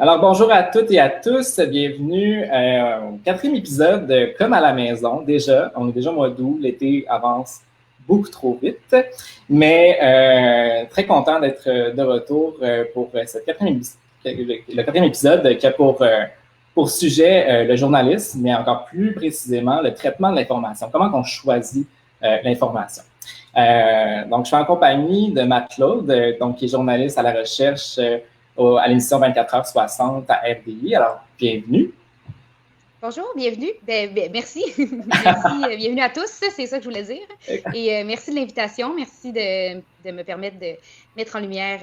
Alors, bonjour à toutes et à tous. Bienvenue au quatrième épisode de Comme à la maison. Déjà, on est déjà au mois d'août. L'été avance beaucoup trop vite, mais très content d'être de retour pour le quatrième épisode qui a pour sujet le journalisme, mais encore plus précisément le traitement de l'information. Comment on choisit l'information. Donc, je suis en compagnie de Matt Claude, qui est journaliste à la recherche à l'émission 24h60 à RDI. Alors, bienvenue. Bonjour, bienvenue. Merci. Merci. Bienvenue à tous, c'est ça que je voulais dire. Et merci de l'invitation. Merci de me permettre de mettre en lumière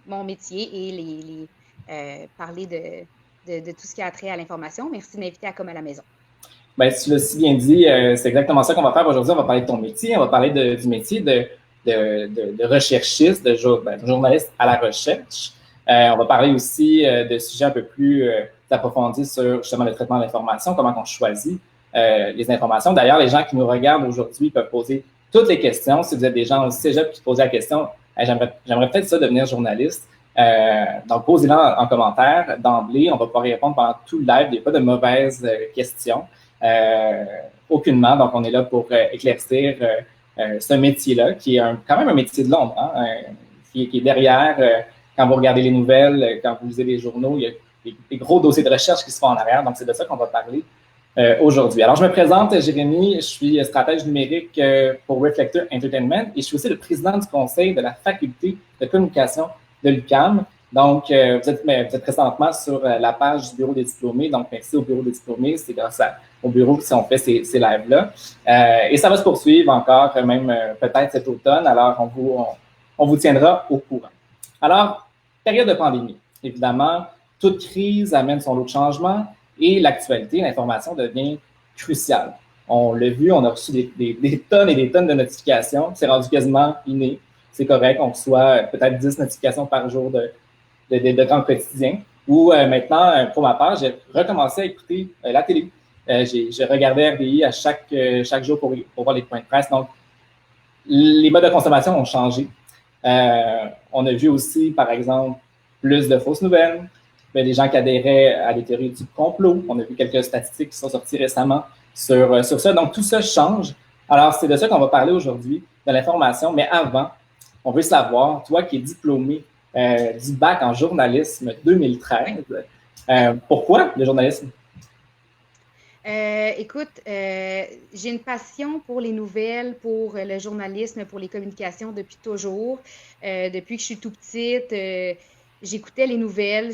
mon métier et parler de tout ce qui a trait à l'information. Merci de m'inviter à Comme à la maison. Bien, tu l'as si bien dit, c'est exactement ça qu'on va faire aujourd'hui. On va parler de ton métier, on va parler du métier de recherchiste, de journaliste à la recherche. On va parler aussi de sujets un peu plus approfondis sur justement le traitement de l'information, comment on choisit les informations. D'ailleurs, les gens qui nous regardent aujourd'hui peuvent poser toutes les questions. Si vous êtes des gens au cégep qui posent la question, j'aimerais peut-être ça devenir journaliste. Donc, posez-le en commentaire d'emblée. On va pouvoir y répondre pendant tout le live. Il n'y a pas de mauvaises questions. Aucunement. Donc, on est là pour éclaircir ce métier-là, qui est quand même un métier de l'ombre, qui est derrière. Quand vous regardez les nouvelles, quand vous lisez les journaux, il y a des gros dossiers de recherche qui se font en arrière. Donc, c'est de ça qu'on va parler aujourd'hui. Alors, je me présente, Jérémy, je suis stratège numérique pour Reflector Entertainment et je suis aussi le président du conseil de la faculté de communication de l'UQAM. Donc, vous êtes présentement sur la page du Bureau des diplômés. Donc, merci au Bureau des diplômés. C'est grâce au bureau si on fait ces lives-là. Et ça va se poursuivre encore, même peut-être cet automne. Alors, on vous tiendra au courant. Alors, période de pandémie. Évidemment, toute crise amène son lot de changements et l'actualité, l'information devient cruciale. On l'a vu, on a reçu des tonnes et des tonnes de notifications. C'est rendu quasiment inné. C'est correct, on reçoit peut-être 10 notifications par jour de temps quotidien. Ou maintenant, pour ma part, j'ai recommencé à écouter la télé. Je regardais RDI à chaque jour pour voir les points de presse. Donc, les modes de consommation ont changé. On a vu aussi, par exemple, plus de fausses nouvelles, des gens qui adhéraient à des théories du complot. On a vu quelques statistiques qui sont sorties récemment sur ça. Donc, tout ça change. Alors, c'est de ça qu'on va parler aujourd'hui, de l'information. Mais avant, on veut savoir, toi qui es diplômé du bac en journalisme 2013, pourquoi le journalisme? Écoute, j'ai une passion pour les nouvelles, pour le journalisme, pour les communications depuis toujours. Depuis que je suis tout petite, j'écoutais les nouvelles.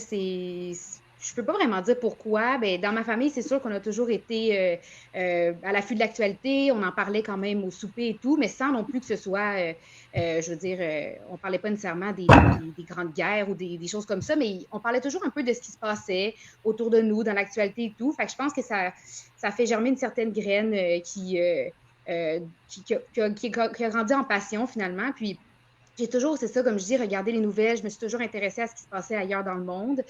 Je peux pas vraiment dire pourquoi. Ben, dans ma famille, c'est sûr qu'on a toujours été à l'affût de l'actualité. On en parlait quand même au souper et tout, mais sans non plus que ce soit, je veux dire, on parlait pas nécessairement des grandes guerres ou des choses comme ça, mais on parlait toujours un peu de ce qui se passait autour de nous, dans l'actualité et tout. Fait que je pense que ça fait germer une certaine graine qui a grandi en passion finalement. Puis j'ai toujours, c'est ça, comme je dis, regardé les nouvelles. Je me suis toujours intéressée à ce qui se passait ailleurs dans le monde.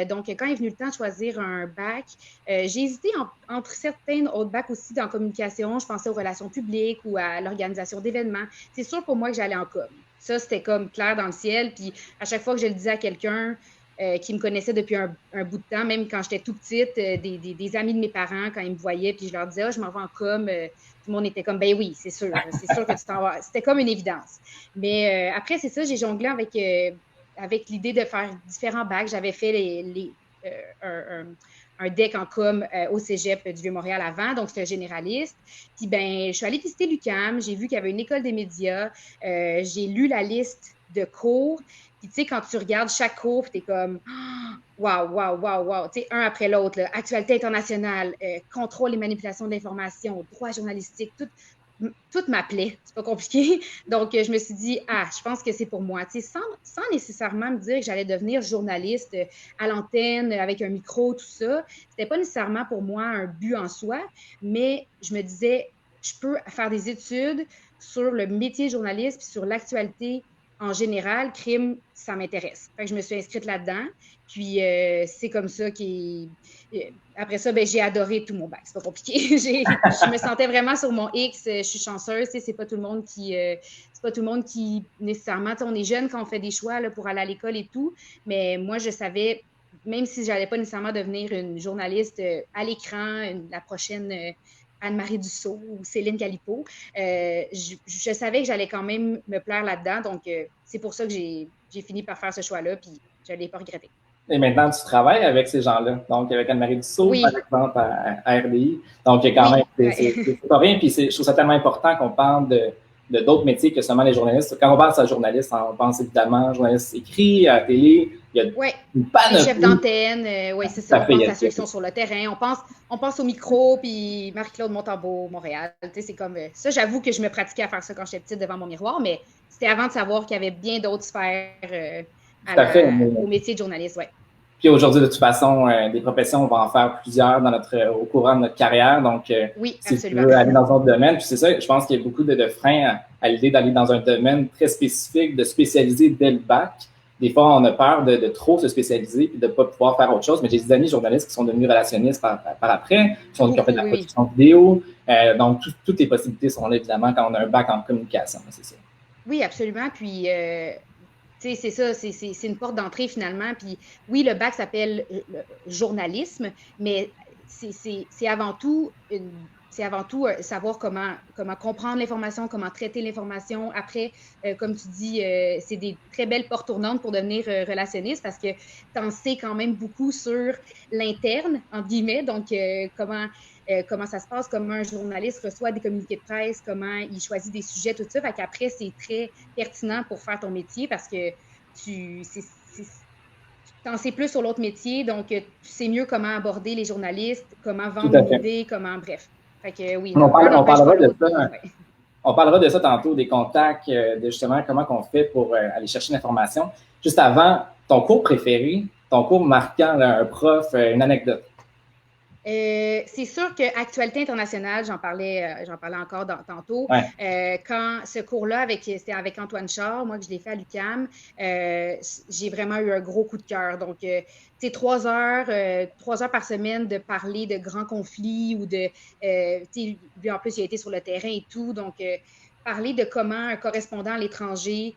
Donc, quand est venu le temps de choisir un bac, j'ai hésité entre certains autres bacs aussi dans communication. Je pensais aux relations publiques ou à l'organisation d'événements. C'est sûr pour moi que j'allais en com. Ça, c'était comme clair dans le ciel. Puis à chaque fois que je le disais à quelqu'un qui me connaissait depuis un bout de temps, même quand j'étais tout petite, des amis de mes parents, quand ils me voyaient, puis je leur disais, je m'en vais en com. Tout le monde était comme, ben oui, c'est sûr que tu t'en vas. C'était comme une évidence. Mais après, c'est ça, j'ai jonglé avec l'idée de faire différents bacs. J'avais fait un deck en com au cégep du Vieux-Montréal avant, donc c'était généraliste. Puis, ben, je suis allée visiter l'UQAM, j'ai vu qu'il y avait une école des médias, j'ai lu la liste de cours. Puis, tu sais, quand tu regardes chaque cours, tu es comme, wow, tu sais, un après l'autre, là. Actualité internationale, contrôle et manipulation de l'information, droit journalistique, tout m'appelait. C'est pas compliqué. Donc, je me suis dit, je pense que c'est pour moi. Tu sais, sans nécessairement me dire que j'allais devenir journaliste à l'antenne, avec un micro, tout ça. C'était pas nécessairement pour moi un but en soi, mais je me disais, je peux faire des études sur le métier journaliste puis sur l'actualité en général, crime, ça m'intéresse. Fait que je me suis inscrite là-dedans. Puis, c'est comme ça après ça, ben, j'ai adoré tout mon bac. C'est pas compliqué. Je me sentais vraiment sur mon X. Je suis chanceuse. C'est pas tout le monde qui nécessairement, on est jeune quand on fait des choix là, pour aller à l'école et tout. Mais moi, je savais même si je n'allais pas nécessairement devenir une journaliste à l'écran, la prochaine Anne-Marie Dussault ou Céline Galipo, je savais que j'allais quand même me plaire là-dedans. Donc, c'est pour ça que j'ai fini par faire ce choix-là, puis je ne l'ai pas regretté. Et maintenant, tu travailles avec ces gens-là. Donc, avec Anne-Marie Dussault, Oui. par exemple, à RDI. Donc, il y a quand même, c'est pas rien. Puis, je trouve ça tellement important qu'on parle de d'autres métiers que seulement les journalistes. Quand on parle de journaliste, on pense évidemment journaliste écrit, à la télé. Il y a une panoplie. Les chefs d'antenne, oui, c'est ça. On pense à ceux qui sont sur le terrain. On pense au micro, puis Marie-Claude Montembeault, Montréal. Tu sais, c'est comme ça. J'avoue que je me pratiquais à faire ça quand j'étais petite devant mon miroir, mais c'était avant de savoir qu'il y avait bien d'autres sphères au métier de journaliste, ouais. Puis aujourd'hui, de toute façon, des professions, on va en faire plusieurs au courant de notre carrière. Donc, oui, si absolument. tu veux aller dans un autre domaine, puis c'est ça, je pense qu'il y a beaucoup de freins à l'idée d'aller dans un domaine très spécifique, de spécialiser dès le bac. Des fois, on a peur de trop se spécialiser et de ne pas pouvoir faire autre chose. Mais j'ai des amis journalistes qui sont devenus relationnistes par après, qui ont fait de la production vidéo. Donc, toutes les possibilités sont là, évidemment, quand on a un bac en communication, c'est ça. Oui, absolument. Puis, c'est ça, c'est une porte d'entrée finalement. Puis oui, le bac s'appelle journalisme, mais c'est avant tout savoir comment comprendre l'information, comment traiter l'information. Après, comme tu dis, c'est des très belles portes tournantes pour devenir relationniste parce que tu en sais quand même beaucoup sur l'interne, entre guillemets, donc comment ça se passe, comment un journaliste reçoit des communiqués de presse, comment il choisit des sujets, tout ça. Fait qu'après, c'est très pertinent pour faire ton métier parce que tu en sais plus sur l'autre métier, donc tu sais mieux comment aborder les journalistes, comment vendre une idée, bref. Fait que oui. On parlera de ça. Ouais. On parlera de ça tantôt, des contacts, de justement comment on fait pour aller chercher l'information. Juste avant, ton cours préféré, ton cours marquant, là, un prof, une anecdote. C'est sûr que Actualité internationale, j'en parlais encore tantôt. Ouais. Quand ce cours-là, c'était avec Antoine Char, moi que je l'ai fait à l'UQAM, j'ai vraiment eu un gros coup de cœur. Donc, c'est 3 heures par semaine de parler de grands conflits ou lui en plus, il a été sur le terrain et tout. Donc, parler de comment un correspondant à l'étranger,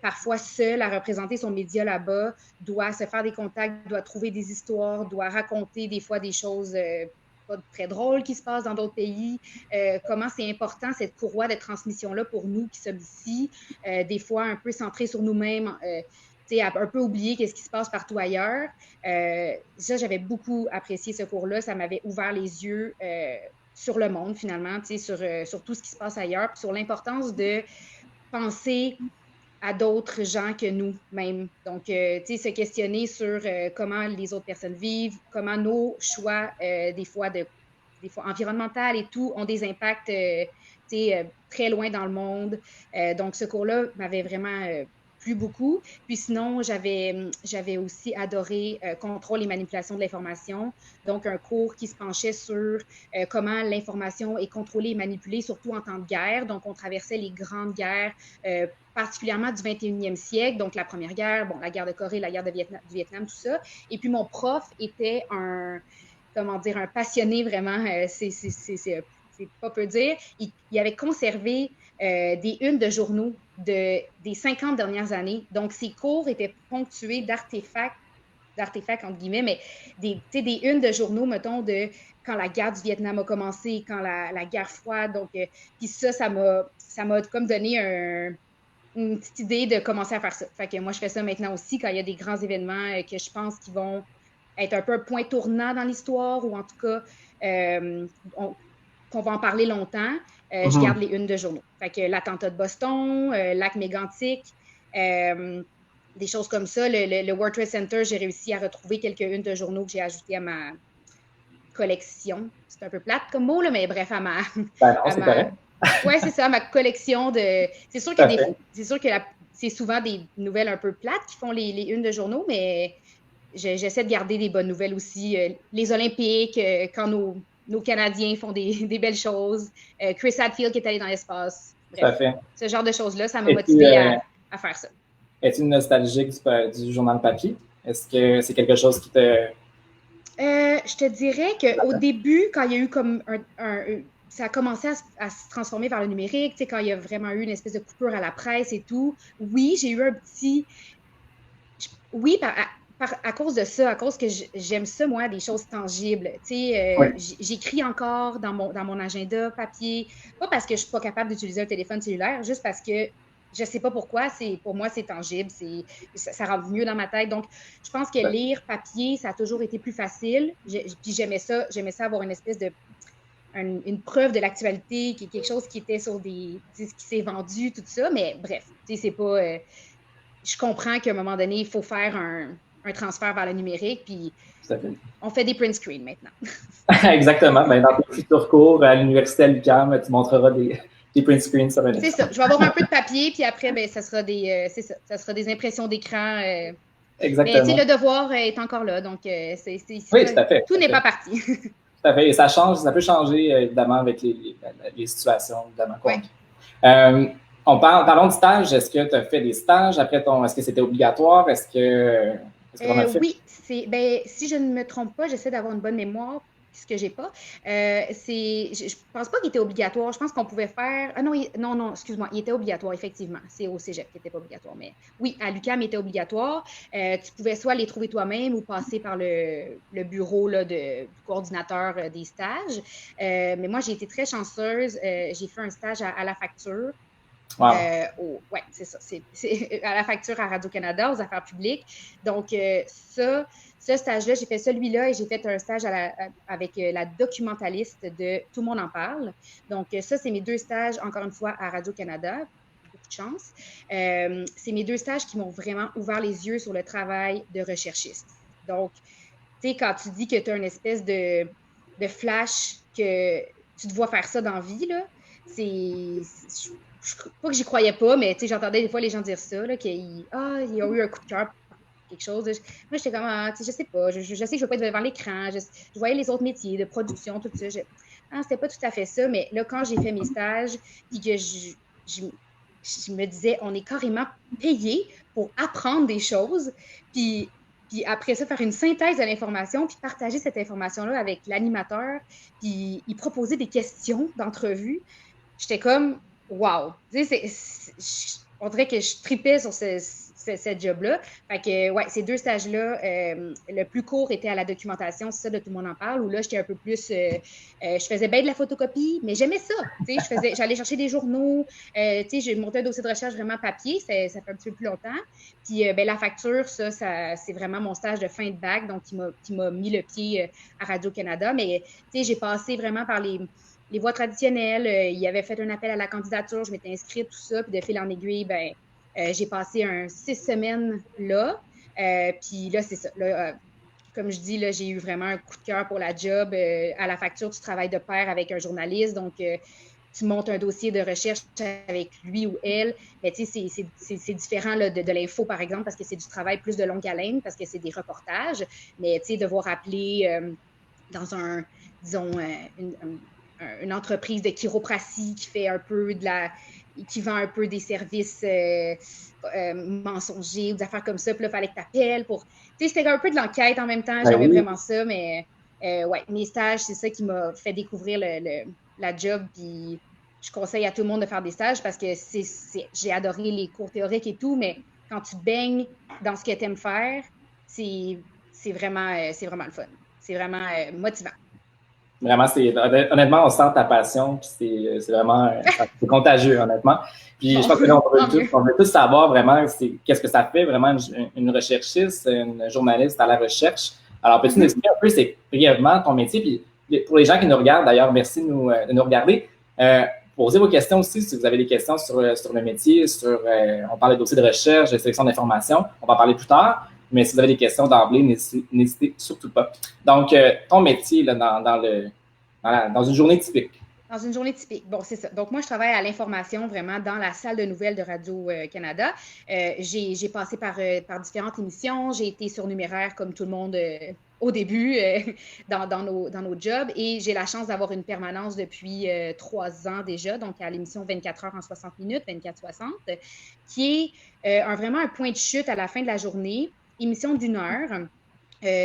parfois seul à représenter son média là-bas, doit se faire des contacts, doit trouver des histoires, doit raconter des fois des choses pas très drôles qui se passent dans d'autres pays, comment c'est important cette courroie de transmission-là pour nous qui sommes ici, des fois un peu centrés sur nous-mêmes, un peu oublier qu'est-ce qui se passe partout ailleurs. Ça, j'avais beaucoup apprécié ce cours-là, ça m'avait ouvert les yeux sur le monde finalement, sur tout ce qui se passe ailleurs, puis sur l'importance de penser à d'autres gens que nous-mêmes. Donc, se questionner sur comment les autres personnes vivent, comment nos choix, des fois environnementaux et tout, ont des impacts très loin dans le monde. Donc, ce cours-là m'avait vraiment plu beaucoup. Puis sinon, j'avais aussi adoré Contrôle et manipulation de l'information. Donc, un cours qui se penchait sur comment l'information est contrôlée et manipulée, surtout en temps de guerre. Donc, on traversait les grandes guerres particulièrement du 21e siècle, donc la Première Guerre, la guerre de Corée, la guerre du Vietnam, tout ça. Et puis, mon prof était un passionné vraiment, c'est pas peu dire. Il avait conservé des unes de journaux des 50 dernières années. Donc, ses cours étaient ponctués d'artefacts, entre guillemets, mais des unes de journaux, mettons, de quand la guerre du Vietnam a commencé, quand la guerre froide. Donc, puis ça m'a comme donné une petite idée de commencer à faire ça. Fait que moi, je fais ça maintenant aussi quand il y a des grands événements que je pense qu'ils vont être un peu un point tournant dans l'histoire ou en tout cas qu'on va en parler longtemps. Je garde les unes de journaux. Fait que l'attentat de Boston, lac mégantic, des choses comme ça. Le World Trade Center, j'ai réussi à retrouver quelques unes de journaux que j'ai ajoutées à ma collection. C'est un peu plate comme mot, là, mais bref, à ma... Oui, c'est ça, ma collection de... C'est sûr que c'est souvent des nouvelles un peu plates qui font les unes de journaux, mais j'essaie de garder des bonnes nouvelles aussi. Les Olympiques, quand nos Canadiens font des belles choses. Chris Hadfield qui est allé dans l'espace. Bref, ce genre de choses-là, ça m'a motivé à faire ça. Es-tu nostalgique du journal papier? Est-ce que c'est quelque chose qui te... Je te dirais qu'au début, quand il y a eu comme ça a commencé à se transformer vers le numérique, quand il y a vraiment eu une espèce de coupure à la presse et tout, oui, j'ai eu un petit... Oui, à cause de ça, à cause que j'aime ça, moi, des choses tangibles. Tu sais, Oui, j'écris encore dans mon agenda papier, pas parce que je suis pas capable d'utiliser un téléphone cellulaire, juste parce que je sais pas pourquoi, pour moi, c'est tangible, ça rentre mieux dans ma tête. Donc, je pense que lire papier, ça a toujours été plus facile. Puis j'aimais ça avoir une espèce de une preuve de l'actualité, quelque chose qui était sur qui s'est vendu, tout ça. Mais bref, tu sais, c'est pas. Je comprends qu'à un moment donné, il faut faire un transfert vers le numérique, puis tout à fait. on fait des print screens maintenant. Exactement. Ben, dans tes futurs cours à l'université à l'UQAM, tu montreras des print screens sur un C'est écran. ça. Je vais avoir un peu de papier, puis après, ben, ça sera c'est ça. Ça sera des impressions d'écran. Mais tu sais, Exactement. le devoir est encore là, donc Oui, tout à fait. tout n'est pas parti. Tout à fait. Et ça change, ça peut changer évidemment avec les situations évidemment qu'on Ouais. vit. Parlons de stage. Est-ce que tu as fait des stages après est-ce que c'était obligatoire? Est-ce que t'en as fait? Oui, si je ne me trompe pas, j'essaie d'avoir une bonne mémoire, ce que j'ai pas. Je pense pas qu'il était obligatoire. Je pense qu'on pouvait faire. Ah non, non, excuse-moi, il était obligatoire, effectivement. C'est au cégep qui n'était pas obligatoire. Mais oui, à l'UQAM, il était obligatoire. Tu pouvais soit les trouver toi-même ou passer par le bureau là, du coordinateur des stages. Mais moi, j'ai été très chanceuse. J'ai fait un stage à la facture. Wow. Ouais, c'est ça. C'est à la facture à Radio-Canada, aux affaires publiques. Donc, ce stage-là, j'ai fait celui-là et j'ai fait un stage avec la documentaliste de Tout le monde en parle. Donc, ça, c'est mes 2 stages, encore une fois, à Radio-Canada. Beaucoup de chance. C'est mes 2 stages qui m'ont vraiment ouvert les yeux sur le travail de recherchiste. Donc, tu sais, quand tu dis que tu as une espèce de flash, que tu te vois faire ça dans la vie, là, pas que j'y croyais pas, mais j'entendais des fois les gens dire ça, là, qu'ils ont eu un coup de cœur pour quelque chose. Moi, j'étais comme, je sais pas, je sais que je ne vais pas être devant l'écran. Je voyais les autres métiers de production, tout ça. C'était pas tout à fait ça, mais là, quand j'ai fait mes stages, puis que je me disais, on est carrément payé pour apprendre des choses, puis après ça, faire une synthèse de l'information, puis partager cette information-là avec l'animateur, puis y proposer des questions d'entrevue. J'étais comme, wow! On dirait que je tripais sur cette job-là. Fait que, ouais, ces 2 stages-là, le plus court était à la documentation, c'est ça, de Tout le monde en parle, où là, j'étais un peu plus. Je faisais bien de la photocopie, mais j'aimais ça. J'allais chercher des journaux, j'ai monté un dossier de recherche vraiment papier, ça fait un petit peu plus longtemps. Puis, la facture, ça c'est vraiment mon stage de fin de bac, donc qui m'a mis le pied à Radio-Canada. Mais, j'ai passé vraiment par les voies traditionnelles. Il avait fait un appel à la candidature, je m'étais inscrite, tout ça, puis de fil en aiguille, j'ai passé 6 semaines là. Puis là, c'est ça. Là, comme je dis, là, j'ai eu vraiment un coup de cœur pour la job. À la facture, tu travailles de pair avec un journaliste, donc tu montes un dossier de recherche avec lui ou elle. Mais tu sais, c'est différent là, de l'info, par exemple, parce que c'est du travail plus de longue haleine, parce que c'est des reportages. Mais tu sais, devoir appeler dans disons, une entreprise de chiropratie qui fait un peu qui vend un peu des services mensongers ou des affaires comme ça. Puis là, il fallait que tu appelles pour. Tu sais, c'était un peu de l'enquête en même temps. J'aimais vraiment ça, mais ouais, mes stages, c'est ça qui m'a fait découvrir la job. Puis je conseille à tout le monde de faire des stages parce que j'ai adoré les cours théoriques et tout, mais quand tu te baignes dans ce que tu aimes faire, c'est vraiment le fun. C'est vraiment motivant. Vraiment, honnêtement, on sent ta passion, puis c'est vraiment c'est contagieux, honnêtement. Puis je pense que là, on veut tous savoir vraiment qu'est-ce que ça fait vraiment une recherchiste, une journaliste à la recherche. Alors, peux-tu nous expliquer un peu, c'est brièvement ton métier? Puis pour les gens qui nous regardent, d'ailleurs, merci de nous regarder. Posez vos questions aussi si vous avez des questions sur le métier, on parle de dossiers de recherche, de sélection d'informations. On va en parler plus tard. Mais si vous avez des questions d'emblée, n'hésitez surtout pas. Donc, ton métier là, dans une journée typique. Dans une journée typique. Bon, c'est ça. Donc, moi, je travaille à l'information vraiment dans la salle de nouvelles de Radio-Canada. J'ai passé par différentes émissions. J'ai été surnuméraire comme tout le monde au début dans nos jobs. Et j'ai la chance d'avoir une permanence depuis 3 ans déjà, donc à l'émission 24 heures en 60 minutes, 24-60, qui est vraiment un point de chute à la fin de la journée. Émission d'1 heure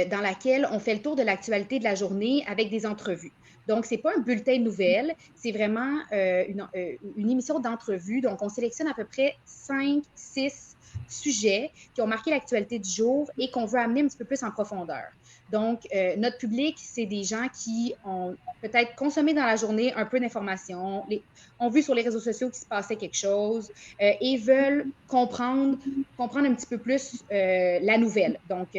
dans laquelle on fait le tour de l'actualité de la journée avec des entrevues. Donc, ce n'est pas un bulletin de nouvelles, c'est vraiment une émission d'entrevue. Donc, on sélectionne à peu près 5, 6 sujets qui ont marqué l'actualité du jour et qu'on veut amener un petit peu plus en profondeur. Donc, notre public, c'est des gens qui ont peut-être consommé dans la journée un peu d'informations, ont vu sur les réseaux sociaux qu'il se passait quelque chose et veulent comprendre un petit peu plus la nouvelle. Donc,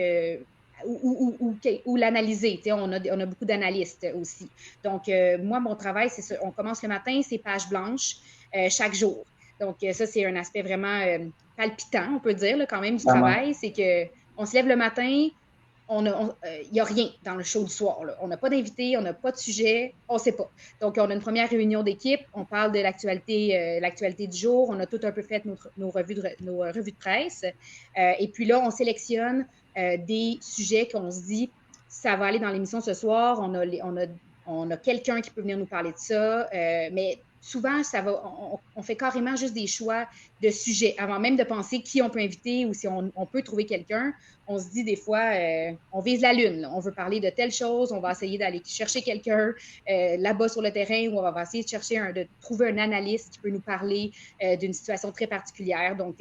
ou l'analyser. On a beaucoup d'analystes aussi. Donc, moi, mon travail, c'est ça. On commence le matin, c'est page blanche chaque jour. Donc, ça, c'est un aspect vraiment palpitant, on peut dire, là, quand même, du travail. C'est qu'on se lève le matin, il n'y a rien dans le show du soir. Là. On n'a pas d'invité, on n'a pas de sujet, on ne sait pas. Donc, on a une première réunion d'équipe, on parle de l'actualité du jour, on a tout un peu fait nos revues de presse. Et puis là, on sélectionne des sujets qu'on se dit, ça va aller dans l'émission ce soir, on a quelqu'un qui peut venir nous parler de ça, mais souvent, on fait carrément juste des choix de sujets avant même de penser qui on peut inviter ou si on peut trouver quelqu'un. On se dit des fois, on vise la lune. Là. On veut parler de telle chose, on va essayer d'aller chercher quelqu'un là-bas sur le terrain ou on va essayer de trouver un analyste qui peut nous parler d'une situation très particulière. Donc,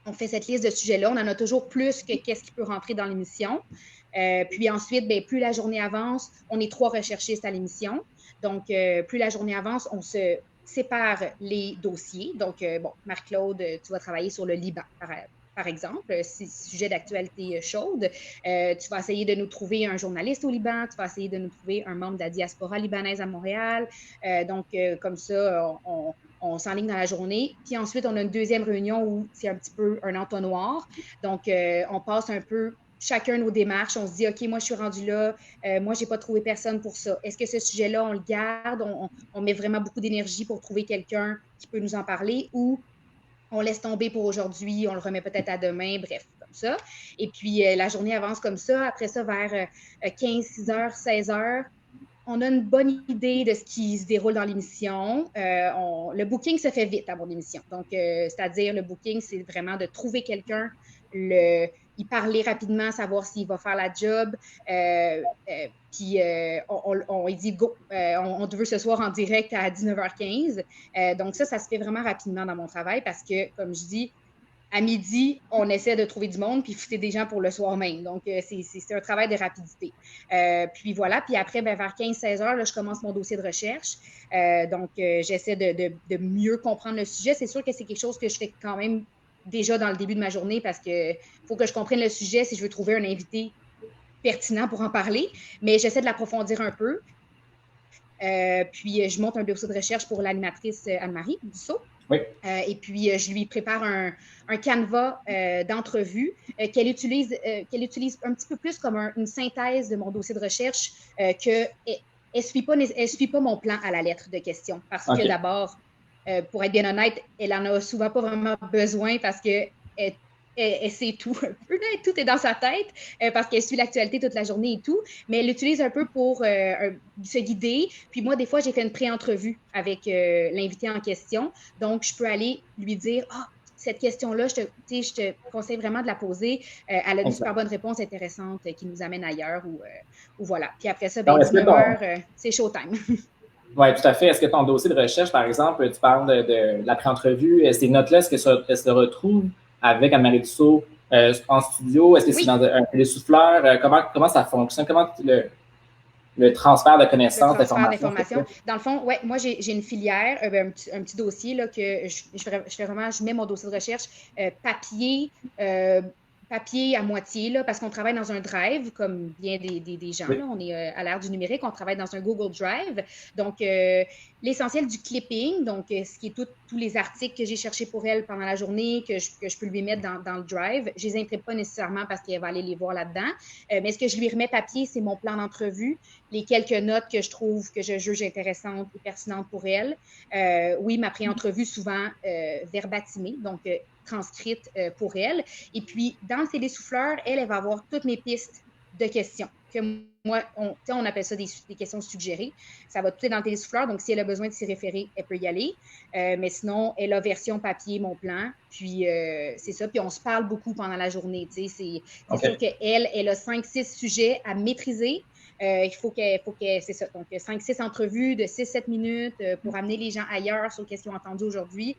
on fait cette liste de sujets-là. On en a toujours plus que qu'est-ce qui peut rentrer dans l'émission. Puis ensuite, plus la journée avance, on est 3 recherchistes à l'émission. Donc, plus la journée avance, on se sépare les dossiers. Donc, Marc-Claude, tu vas travailler sur le Liban, par exemple, sujet d'actualité chaude. Tu vas essayer de nous trouver un journaliste au Liban, tu vas essayer de nous trouver un membre de la diaspora libanaise à Montréal. Donc, comme ça, on s'enligne dans la journée. Puis ensuite, on a une deuxième réunion où c'est un petit peu un entonnoir. Donc, on passe un peu chacun nos démarches. On se dit, OK, moi, je suis rendu là. Moi, je n'ai pas trouvé personne pour ça. Est-ce que ce sujet-là, on le garde? On met vraiment beaucoup d'énergie pour trouver quelqu'un qui peut nous en parler ou on laisse tomber pour aujourd'hui, on le remet peut-être à demain, bref, comme ça. Et puis, la journée avance comme ça. Après ça, vers 15, 6 heures, 16 heures, on a une bonne idée de ce qui se déroule dans l'émission. Le booking se fait vite à mon émission. Donc, c'est-à-dire, le booking, c'est vraiment de trouver quelqu'un, y parler rapidement, savoir s'il va faire la job. Puis, on dit go, on te veut ce soir en direct à 19h15. Donc, ça se fait vraiment rapidement dans mon travail parce que, comme je dis, à midi, on essaie de trouver du monde puis fouter des gens pour le soir même. Donc, c'est un travail de rapidité. Puis voilà. Puis après, vers 15-16 heures, là, je commence mon dossier de recherche. Donc, j'essaie de mieux comprendre le sujet. C'est sûr que c'est quelque chose que je fais quand même déjà dans le début de ma journée parce qu'il faut que je comprenne le sujet si je veux trouver un invité pertinent pour en parler. Mais j'essaie de l'approfondir un peu. Puis, je monte un dossier de recherche pour l'animatrice Anne-Marie Dussault. Oui. Et puis, je lui prépare un canevas d'entrevue qu'elle utilise un petit peu plus comme une synthèse de mon dossier de recherche qu'elle ne suit pas mon plan à la lettre de questions. Parce que d'abord, pour être bien honnête, elle en a souvent pas vraiment besoin parce que elle sait tout. Tout est dans sa tête parce qu'elle suit l'actualité toute la journée et tout, mais elle l'utilise un peu pour se guider. Puis moi, des fois, j'ai fait une pré-entrevue avec l'invité en question. Donc, je peux aller lui dire cette question-là, je te conseille vraiment de la poser. Elle a une super bonne réponse intéressante qui nous amène ailleurs ou voilà. Puis après ça, 19 heures, c'est showtime. Oui, tout à fait. Est-ce que ton dossier de recherche, par exemple, tu parles de la pré-entrevue, ces notes-là, est-ce qu'elles se retrouvent avec Anne-Marie Dussault en studio? Est-ce que c'est dans un télésouffleur? Comment ça fonctionne? Comment le transfert de connaissances, d'informations? Dans le fond, ouais, moi, j'ai une filière, un petit dossier là, que je mets mon dossier de recherche papier à moitié, là, parce qu'on travaille dans un drive, comme bien des gens. Là, on est à l'ère du numérique, on travaille dans un Google Drive. Donc, l'essentiel du clipping, donc ce qui est tous les articles que j'ai cherchés pour elle pendant la journée, que je peux lui mettre dans le drive, je ne les imprime pas nécessairement parce qu'elle va aller les voir là-dedans. Mais ce que je lui remets papier, c'est mon plan d'entrevue, les quelques notes que je juge intéressantes et pertinentes pour elle. Oui, ma pré-entrevue, souvent verbatimée, donc transcrite pour elle. Et puis, dans le télésouffleur, elle va avoir toutes mes pistes de questions. Que moi, on appelle ça des questions suggérées. Ça va tout être dans le télésouffleur. Donc, si elle a besoin de s'y référer, elle peut y aller. Mais sinon, elle a version papier, mon plan. Puis, c'est ça. Puis, on se parle beaucoup pendant la journée. C'est sûr qu'elle a 5-6 sujets à maîtriser. Il faut qu'elle, c'est ça. Donc, 5-6 entrevues de 6-7 minutes pour amener les gens ailleurs sur ce qu'ils ont entendu aujourd'hui.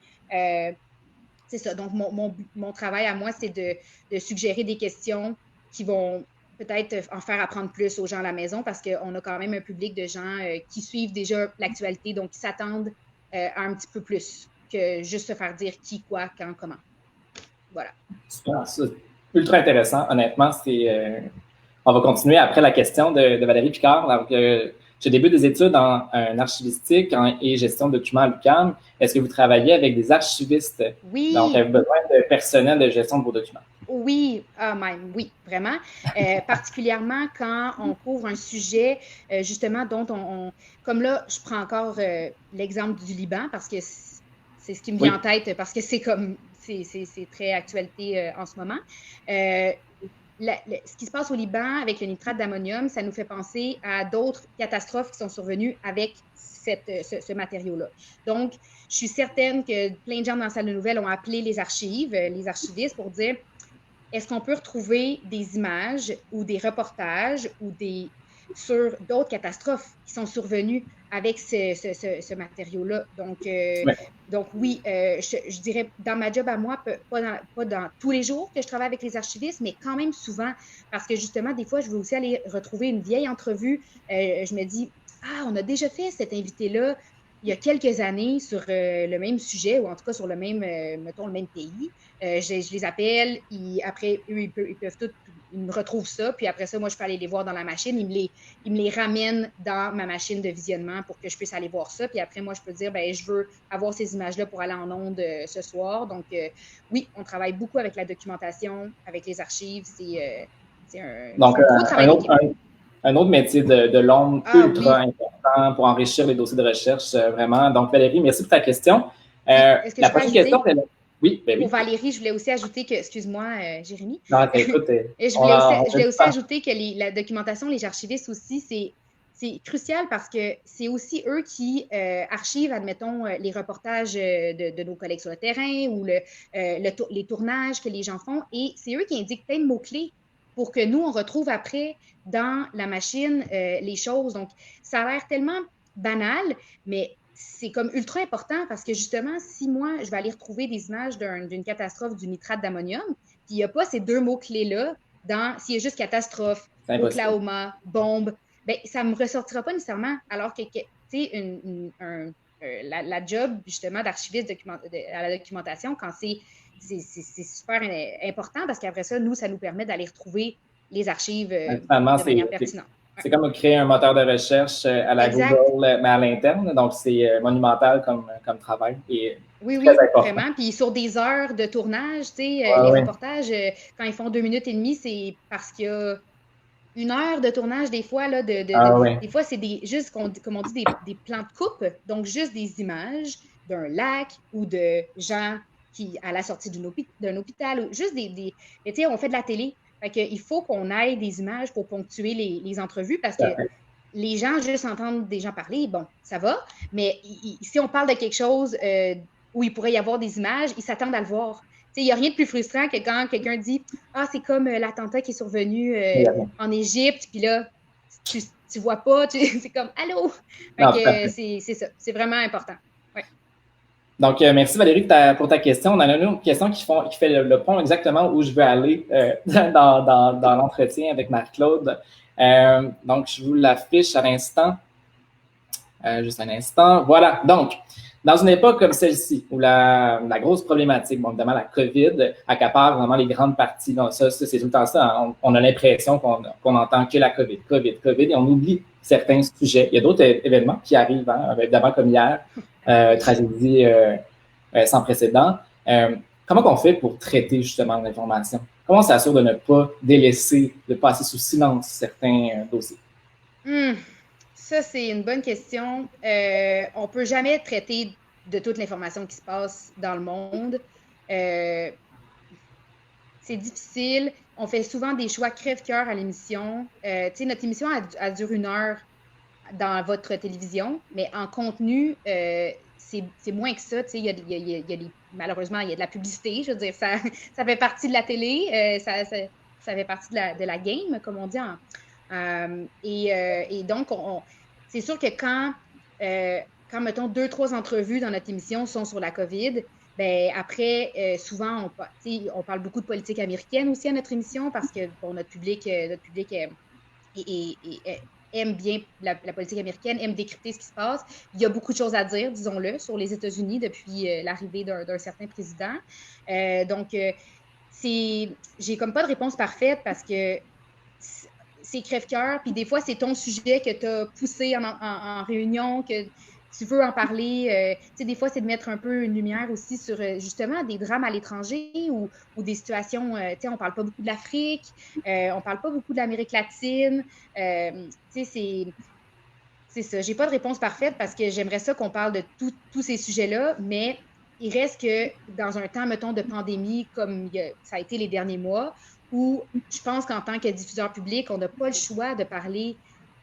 c'est ça. Donc, mon travail à moi, c'est de suggérer des questions qui vont peut-être en faire apprendre plus aux gens à la maison parce qu'on a quand même un public de gens qui suivent déjà l'actualité, donc qui s'attendent à un petit peu plus que juste se faire dire qui, quoi, quand, comment. Voilà. Super, c'est ultra intéressant. Honnêtement, on va continuer après la question de Valérie Picard. Alors, je débute des études en archivistique et gestion de documents à l'UQAM. Est-ce que vous travaillez avec des archivistes? Oui. Donc, avez-vous besoin de personnel de gestion de vos documents? Oui, même, oui, vraiment. Particulièrement quand on couvre un sujet, justement, dont comme là, je prends encore l'exemple du Liban parce que c'est ce qui me vient en tête, parce que c'est très actualité en ce moment. Ce qui se passe au Liban avec le nitrate d'ammonium, ça nous fait penser à d'autres catastrophes qui sont survenues avec ce matériau-là. Donc, je suis certaine que plein de gens dans la salle de nouvelles ont appelé les archives, les archivistes pour dire est-ce qu'on peut retrouver des images ou des reportages sur d'autres catastrophes qui sont survenues avec ce matériau-là? Donc oui, je dirais dans ma job à moi, pas dans tous les jours que je travaille avec les archivistes, mais quand même souvent, parce que justement, des fois, je veux aussi aller retrouver une vieille entrevue. Je me dis, on a déjà fait cet invité-là il y a quelques années sur le même sujet, ou en tout cas sur le même, mettons, le même pays. Je les appelle, après, eux, ils peuvent tous, ils me retrouvent ça, puis après ça, moi, je peux aller les voir dans la machine. Ils me les ramènent dans ma machine de visionnement pour que je puisse aller voir ça. Puis après, moi, je peux dire, je veux avoir ces images-là pour aller en ondes ce soir. Donc, oui, on travaille beaucoup avec la documentation, avec les archives. C'est un gros travail d'équipe. Un autre métier de l'ombre ultra important pour enrichir les dossiers de recherche, vraiment. Donc, Valérie, merci pour ta question. La prochaine question, oui. Pour Valérie, je voulais aussi ajouter que, excuse-moi, Jérémy. Non, écoute, je voulais aussi ajouter que la documentation, les archivistes aussi, c'est crucial parce que c'est aussi eux qui archivent, admettons, les reportages de nos collègues sur le terrain ou les tournages que les gens font. Et c'est eux qui indiquent plein de mots-clés pour que nous, on retrouve après dans la machine les choses. Donc, ça a l'air tellement banal, mais c'est comme ultra important parce que justement, si moi, je vais aller retrouver des images d'une catastrophe du nitrate d'ammonium, puis il n'y a pas ces deux mots-clés-là, s'il y a juste catastrophe, Oklahoma, bombe, ça ne me ressortira pas nécessairement. Alors que, tu sais, la job, justement, d'archiviste à la documentation, quand c'est super important parce qu'après ça, ça nous permet d'aller retrouver les archives de manière pertinente. C'est comme créer un moteur de recherche à la Google, mais à l'interne. Donc, c'est monumental comme travail. Et oui, vraiment. Puis sur des heures de tournage, tu sais, les reportages, quand ils font 2 minutes et demie, c'est parce qu'il y a 1 heure de tournage, des fois, là, des fois, c'est juste, comme on dit, des plans de coupe. Donc, juste des images d'un lac ou de gens qui, à la sortie d'un hôpital, ou juste tu sais, on fait de la télé. Fait qu'il faut qu'on aille des images pour ponctuer les entrevues parce que les gens juste entendent des gens parler, bon, ça va. Mais si on parle de quelque chose où il pourrait y avoir des images, ils s'attendent à le voir. Il n'y a rien de plus frustrant que quand quelqu'un dit « Ah, c'est comme l'attentat qui est survenu en Égypte, puis là, tu vois pas, c'est comme « Allô! » C'est ça, c'est vraiment important. Ouais. Donc, merci Valérie pour ta question. On en a une autre question qui fait le point exactement où je veux aller dans l'entretien avec Marie-Claude. Donc, je vous l'affiche à l'instant. Juste un instant. Voilà. Donc, dans une époque comme celle-ci, où la grosse problématique, bon, évidemment, la COVID accapare vraiment les grandes parties. Donc, ça c'est tout le temps ça. Hein. On a l'impression qu'on entend que la COVID, et on oublie certains sujets. Il y a d'autres événements qui arrivent, hein, évidemment, comme hier, tragédie sans précédent. Comment on fait pour traiter justement l'information? Comment on s'assure de ne pas délaisser, de passer sous silence certains dossiers? Ça, c'est une bonne question. On ne peut jamais traiter de toute l'information qui se passe dans le monde. C'est difficile. On fait souvent des choix crève-cœur à l'émission. Notre émission, elle dure 1 heure dans votre télévision, mais en contenu, c'est moins que ça. Malheureusement, il y a de la publicité. Je veux dire, ça fait partie de la télé. Ça fait partie de la game, comme on dit. Et donc, c'est sûr que quand mettons, 2-3 entrevues dans notre émission sont sur la COVID, Ben après, souvent, on parle beaucoup de politique américaine aussi à notre émission parce que bon, notre public aime bien la politique américaine, aime décrypter ce qui se passe. Il y a beaucoup de choses à dire, disons-le, sur les États-Unis depuis l'arrivée d'un certain président. Donc, j'ai comme pas de réponse parfaite parce que c'est crève-cœur, puis des fois, c'est ton sujet que tu as poussé en réunion, que tu veux en parler. Tu sais, des fois, c'est de mettre un peu une lumière aussi sur, justement, des drames à l'étranger ou des situations, tu sais, on parle pas beaucoup de l'Afrique, on parle pas beaucoup de l'Amérique latine. Tu sais, c'est ça. J'ai pas de réponse parfaite parce que j'aimerais ça qu'on parle de tous ces sujets-là, mais il reste que dans un temps, mettons, de pandémie, comme ça a été les derniers mois, où je pense qu'en tant que diffuseur public, on n'a pas le choix de parler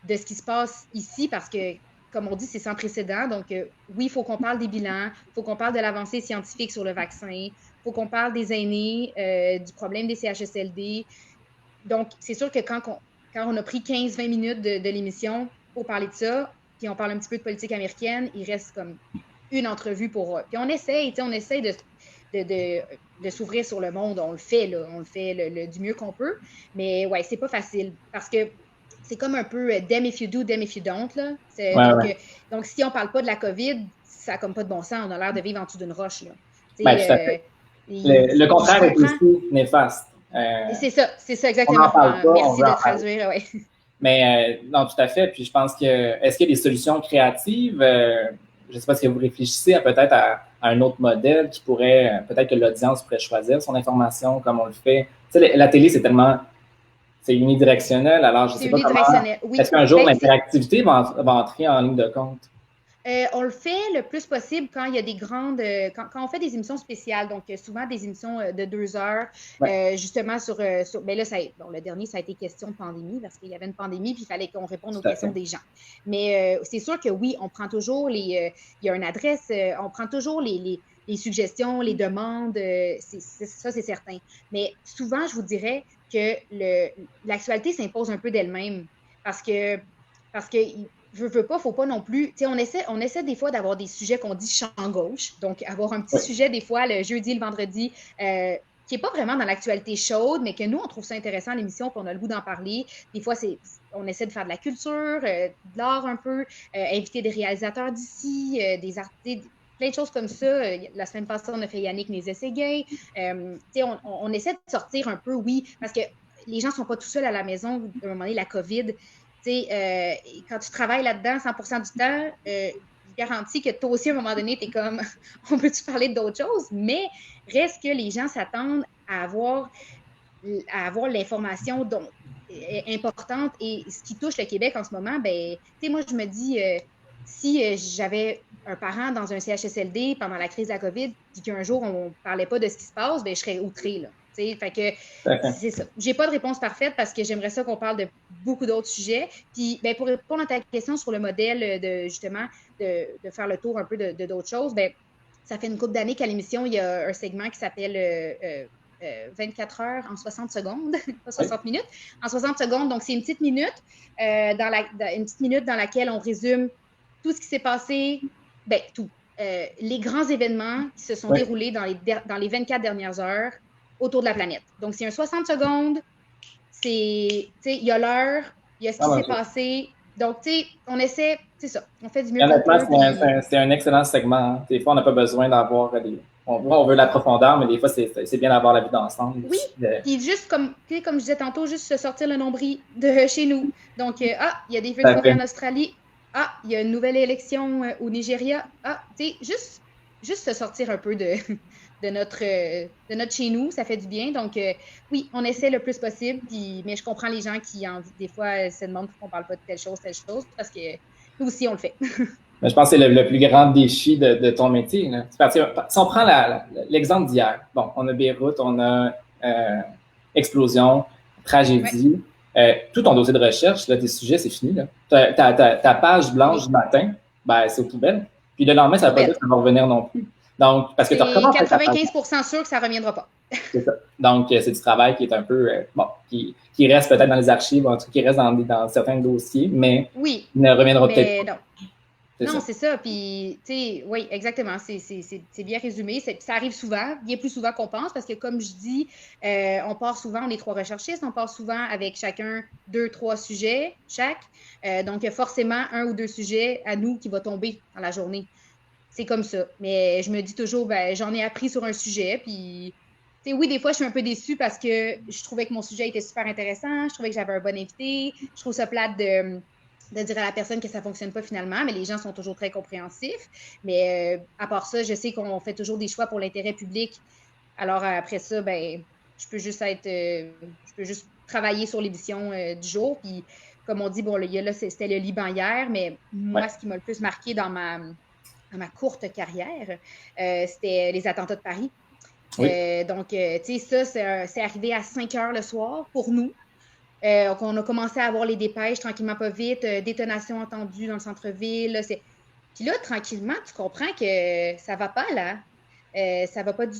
de ce qui se passe ici parce que, comme on dit, c'est sans précédent. Donc, oui, il faut qu'on parle des bilans, il faut qu'on parle de l'avancée scientifique sur le vaccin, il faut qu'on parle des aînés, du problème des CHSLD. Donc, c'est sûr que quand on a pris 15-20 minutes de l'émission pour parler de ça, puis on parle un petit peu de politique américaine, il reste comme une entrevue pour... Puis on essaye de s'ouvrir sur le monde. On le fait, là. On le fait du mieux qu'on peut. Mais ouais, c'est pas facile parce que c'est comme un peu damn if you do, damn if you don't, là. Donc, si on parle pas de la COVID, ça n'a comme pas de bon sens. On a l'air de vivre en dessous d'une roche, là. Ben, tout à fait. Le contraire est aussi néfaste. C'est ça exactement. On n'en parle pas, merci de traduire, ouais. Mais non, tout à fait. Puis je pense est-ce qu'il y a des solutions créatives? Je ne sais pas si vous réfléchissez peut-être à un autre modèle qui pourrait, peut-être que l'audience pourrait choisir son information comme on le fait. Tu sais, la télé, c'est unidirectionnel. Alors, je ne sais pas comment. Oui. Est-ce qu'un jour, l'interactivité va entrer en ligne de compte? On le fait le plus possible quand il y a des grandes... quand on fait des émissions spéciales, donc souvent des émissions de 2 heures, justement sur... ben là, le dernier, ça a été question de pandémie, parce qu'il y avait une pandémie, puis il fallait qu'on réponde aux questions des gens. Mais c'est sûr que oui, on prend toujours il y a une adresse, on prend toujours les suggestions, les demandes, ça, c'est certain. Mais souvent, je vous dirais que l'actualité s'impose un peu d'elle-même, parce que veux pas, faut pas non plus. Tu sais, on essaie des fois d'avoir des sujets qu'on dit champ gauche. Donc, avoir un petit sujet, des fois, le jeudi, le vendredi, qui n'est pas vraiment dans l'actualité chaude, mais que nous, on trouve ça intéressant à l'émission, puis on a le goût d'en parler. Des fois, on essaie de faire de la culture, de l'art un peu, inviter des réalisateurs d'ici, des artistes, plein de choses comme ça. La semaine passée, on a fait Yannick Nézet-Séguin. Tu sais, on essaie de sortir un peu, oui, parce que les gens ne sont pas tout seuls à la maison. À un moment donné, la COVID... quand tu travailles là-dedans 100% du temps, je garantis que toi aussi, à un moment donné, tu es comme, on peut-tu parler d'autres choses? Mais reste que les gens s'attendent à avoir l'information importante. Et ce qui touche le Québec en ce moment, ben, moi, je me dis, si j'avais un parent dans un CHSLD pendant la crise de la COVID, puis qu'un jour, on ne parlait pas de ce qui se passe, ben, je serais outrée, là. Fait que c'est ça. J'ai pas de réponse parfaite parce que j'aimerais ça qu'on parle de beaucoup d'autres sujets. Puis ben, pour répondre à ta question sur le modèle de justement de faire le tour un peu de d'autres choses, ben, ça fait une couple d'années qu'à l'émission, il y a un segment qui s'appelle 24 heures en 60 secondes, pas 60 minutes. En 60 secondes, donc c'est une petite minute, une petite minute dans laquelle on résume tout ce qui s'est passé, ben tout. Les grands événements qui se sont déroulés dans les 24 dernières heures autour de la planète. Donc, c'est un 60 secondes, il y a l'heure, il y a ce qui s'est passé. Donc, tu sais, on essaie, c'est ça, on fait du mieux qu'on peut. C'est un excellent segment. Hein. Des fois, on n'a pas besoin d'avoir on veut la profondeur, mais des fois, c'est bien d'avoir la vie d'ensemble. Oui, puis juste comme je disais tantôt, juste se sortir le nombril de chez nous. Donc, il y a des feux de forêt en Australie. Il y a une nouvelle élection au Nigeria. Tu sais, juste se sortir un peu de notre chez nous, ça fait du bien. Donc, oui, on essaie le plus possible, mais je comprends les gens qui, des fois, se demandent pourquoi on ne parle pas de telle chose, parce que nous aussi, on le fait. Mais je pense que c'est le plus grand défi de ton métier. Là. Parce que, si on prend l'exemple d'hier, bon, on a Beyrouth, on a explosion, tragédie, tout ton dossier de recherche, là, tes sujets, c'est fini. Là. Ta page blanche du matin, ben, c'est aux poubelles. Puis le lendemain, ça ne veut pas dire que ça va revenir non plus. Donc, parce que tu recommences 95% sûr que ça ne reviendra pas. C'est ça. Donc, c'est du travail qui est un peu, qui reste peut-être dans les archives, en tout cas qui reste dans certains dossiers, mais oui, ne reviendra peut-être pas. Non. Non, c'est ça. Puis, tu sais, oui, exactement. C'est bien résumé. Ça arrive souvent, bien plus souvent qu'on pense, parce que, comme je dis, on part souvent, on est 3 recherchistes, on part souvent avec chacun 2, 3 sujets chaque. Donc, il y a forcément 1 ou 2 sujets à nous qui va tomber dans la journée. C'est comme ça. Mais je me dis toujours, ben, j'en ai appris sur un sujet. Puis, tu sais, oui, des fois, je suis un peu déçue parce que je trouvais que mon sujet était super intéressant. Je trouvais que j'avais un bon invité. Je trouve ça plate de dire à la personne que ça ne fonctionne pas finalement, mais les gens sont toujours très compréhensifs. Mais à part ça, je sais qu'on fait toujours des choix pour l'intérêt public. Alors après ça, ben, je peux juste travailler sur l'édition du jour. Puis comme on dit, bon, là, c'était le Liban hier, mais moi, Ouais. ce qui m'a le plus marqué dans ma courte carrière, c'était les attentats de Paris. Oui. Donc, tu sais, ça, c'est arrivé à 5 heures le soir pour nous. On a commencé à avoir les dépêches tranquillement, pas vite, détonation entendue dans le centre-ville. Là, puis là, tranquillement, tu comprends que ça va pas là. Ça va pas du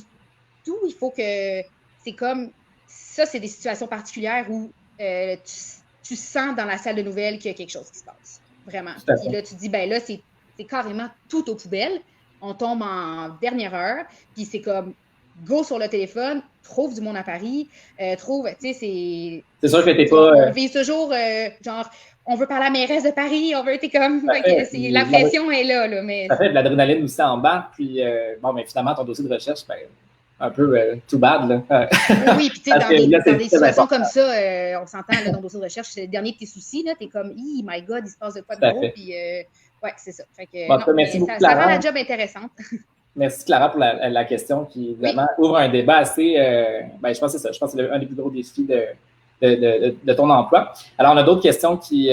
tout. Il faut que. C'est comme. Ça, c'est des situations particulières où tu sens dans la salle de nouvelles qu'il y a quelque chose qui se passe. Vraiment. Puis là, tu te dis, ben là, c'est carrément tout aux poubelles. On tombe en dernière heure. Puis c'est comme go sur le téléphone, trouve du monde à Paris, trouve, tu sais, c'est sûr que t'es pas. On vise toujours, genre, on veut parler à la mairesse de Paris, on veut, t'es comme, la pression est là, mais. Ça fait de l'adrénaline aussi en bas, puis bon, mais finalement, ton dossier de recherche, ben, un peu too bad, là. Oui, puis tu sais, dans des situations comme ça, on s'entend, là, dans le dossier de recherche, c'est le dernier de tes soucis, là, t'es comme, my God, il se passe de quoi de gros, puis ouais, c'est ça. Fait que, bon, non, merci beaucoup, ça rend la job intéressante. Merci Clara pour la question qui, évidemment, ouvre un débat assez, ben, je pense que c'est ça, je pense que c'est un des plus gros défis de ton emploi. Alors, on a d'autres questions qui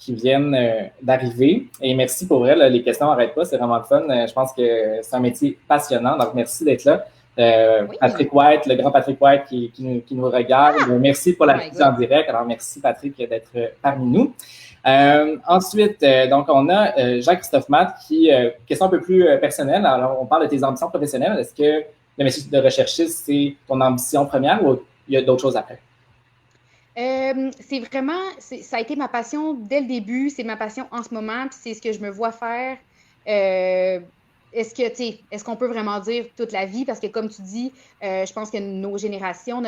viennent d'arriver. Et merci pour vrai, là, les questions n'arrêtent pas, c'est vraiment le fun. Je pense que c'est un métier passionnant, donc merci d'être là. Oui. Patrick White, le grand Patrick White qui nous regarde. Merci pour la visite en direct. Alors, merci Patrick d'être parmi nous. Ensuite, donc, on a Jacques-Christophe Matt qui, question un peu plus personnelle. Alors, on parle de tes ambitions professionnelles. Est-ce que le métier de recherchiste, c'est ton ambition première ou il y a d'autres choses après? C'est vraiment, ça a été ma passion dès le début, c'est ma passion en ce moment, puis c'est ce que je me vois faire. Est-ce qu'on peut vraiment dire toute la vie? Parce que comme tu dis, je pense que notre génération,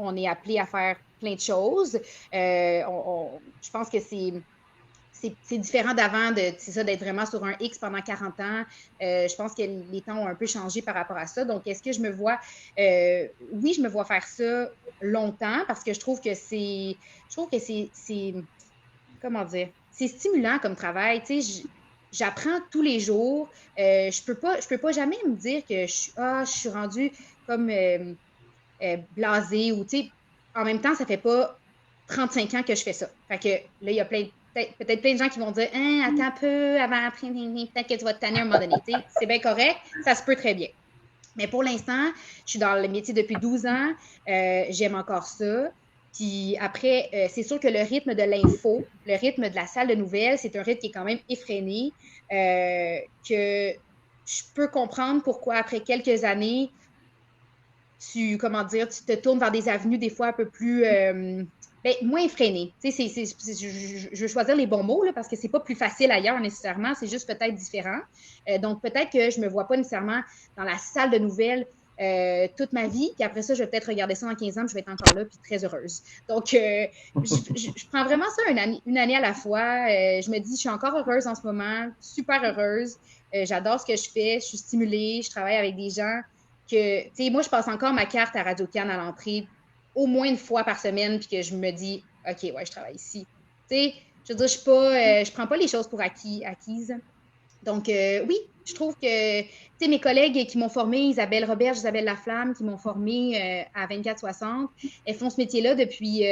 on est appelé à faire plein de choses. Je pense que c'est différent d'avant, c'est ça, d'être vraiment sur un X pendant 40 ans. Je pense que les temps ont un peu changé par rapport à ça. Donc, est-ce que je me vois... oui, je me vois faire ça longtemps parce que je trouve que c'est... Comment dire? C'est stimulant comme travail. Tu sais, j'apprends tous les jours. Je peux pas jamais me dire que je suis rendue comme blasée ou, tu sais, en même temps, ça fait pas 35 ans que je fais ça. Fait que là, il y a peut-être plein de gens qui vont dire attends un peu, avant, peut-être que tu vas te tanner à un moment donné. C'est bien correct, ça se peut très bien. Mais pour l'instant, je suis dans le métier depuis 12 ans. J'aime encore ça. Puis après, c'est sûr que le rythme de l'info, le rythme de la salle de nouvelles, c'est un rythme qui est quand même effréné, que je peux comprendre pourquoi après quelques années, tu te tournes vers des avenues des fois un peu plus moins effrénées. Je veux choisir les bons mots là, parce que c'est pas plus facile ailleurs nécessairement, c'est juste peut-être différent. Donc peut-être que je me vois pas nécessairement dans la salle de nouvelles toute ma vie, puis après ça, je vais peut-être regarder ça dans 15 ans, puis je vais être encore là, puis très heureuse. Donc, je prends vraiment ça une année à la fois. Je me dis, je suis encore heureuse en ce moment, super heureuse. J'adore ce que je fais, je suis stimulée, je travaille avec des gens que, tu sais, moi, je passe encore ma carte à Radio-Can à l'entrée au moins une fois par semaine, puis que je me dis, OK, ouais, je travaille ici. Tu sais, je veux dire, je prends pas les choses pour acquises. Donc, oui, je trouve que, tu sais, mes collègues qui m'ont formée, Isabelle Roberge, Isabelle Laflamme, qui m'ont formée à 24-60, elles font ce métier-là depuis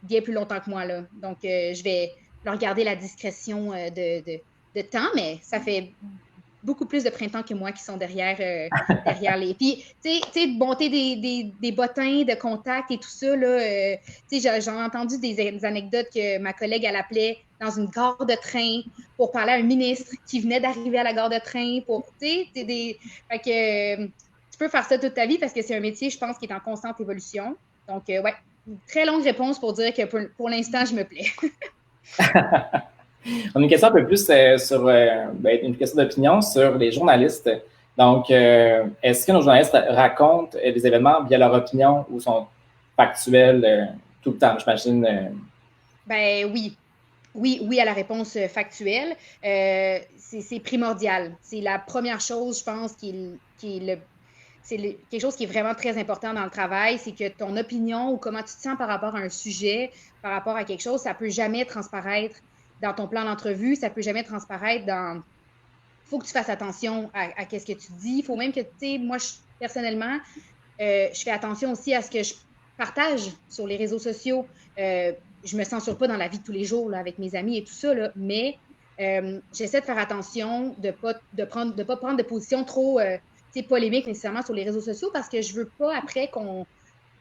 bien plus longtemps que moi, là. Donc, je vais leur garder la discrétion de temps, mais ça fait beaucoup plus de printemps que moi qui sont derrière les... Puis, tu sais, monter des bottins de contact et tout ça, là, tu sais, j'en ai entendu des anecdotes que ma collègue, elle appelait dans une gare de train pour parler à un ministre qui venait d'arriver à la gare de train pour, tu sais, fait que tu peux faire ça toute ta vie parce que c'est un métier, je pense, qui est en constante évolution. Donc, ouais, une très longue réponse pour dire que pour l'instant, je me plais. On a une question un peu plus sur une question d'opinion sur les journalistes. Donc, est-ce que nos journalistes racontent des événements via leur opinion ou sont factuels tout le temps, j'imagine? Ben oui. Oui à la réponse factuelle. C'est primordial. C'est la première chose, je pense, quelque chose qui est vraiment très important dans le travail, c'est que ton opinion ou comment tu te sens par rapport à un sujet, par rapport à quelque chose, ça peut jamais transparaître dans ton plan d'entrevue, ça peut jamais transparaître dans... Il faut que tu fasses attention à qu'est-ce que tu dis. Il faut même que, tu sais, moi, personnellement, je fais attention aussi à ce que je partage sur les réseaux sociaux. Je me censure pas dans la vie de tous les jours là, avec mes amis et tout ça, là, mais j'essaie de faire attention de pas prendre de position trop polémique nécessairement sur les réseaux sociaux parce que je veux pas après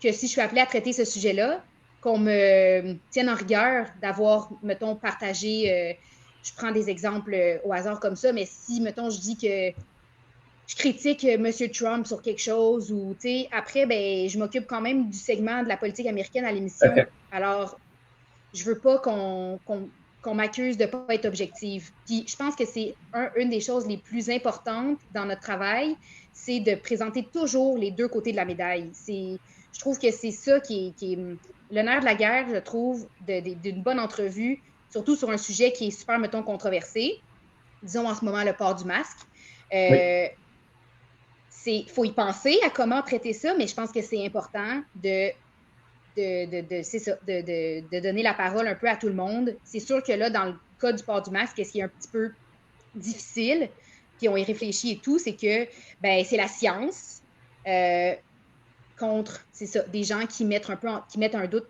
que si je suis appelée à traiter ce sujet-là, qu'on me tienne en rigueur d'avoir, mettons, partagé. Je prends des exemples au hasard comme ça, mais si, mettons, je dis que je critique M. Trump sur quelque chose ou, tu sais, après, ben, je m'occupe quand même du segment de la politique américaine à l'émission. Okay. Alors, je veux pas qu'on m'accuse de pas être objective. Puis, je pense que c'est une des choses les plus importantes dans notre travail, c'est de présenter toujours les deux côtés de la médaille. Je trouve que c'est ça qui est le nerf de la guerre, je trouve, d'une bonne entrevue, surtout sur un sujet qui est super, mettons, controversé. Disons en ce moment le port du masque. Oui. Il faut y penser à comment traiter ça, mais je pense que c'est important de donner la parole un peu à tout le monde. C'est sûr que là, dans le cas du port du masque, ce qui est un petit peu difficile, puis on y réfléchit et tout, c'est que ben, c'est la science contre, c'est ça, des gens qui mettent en doute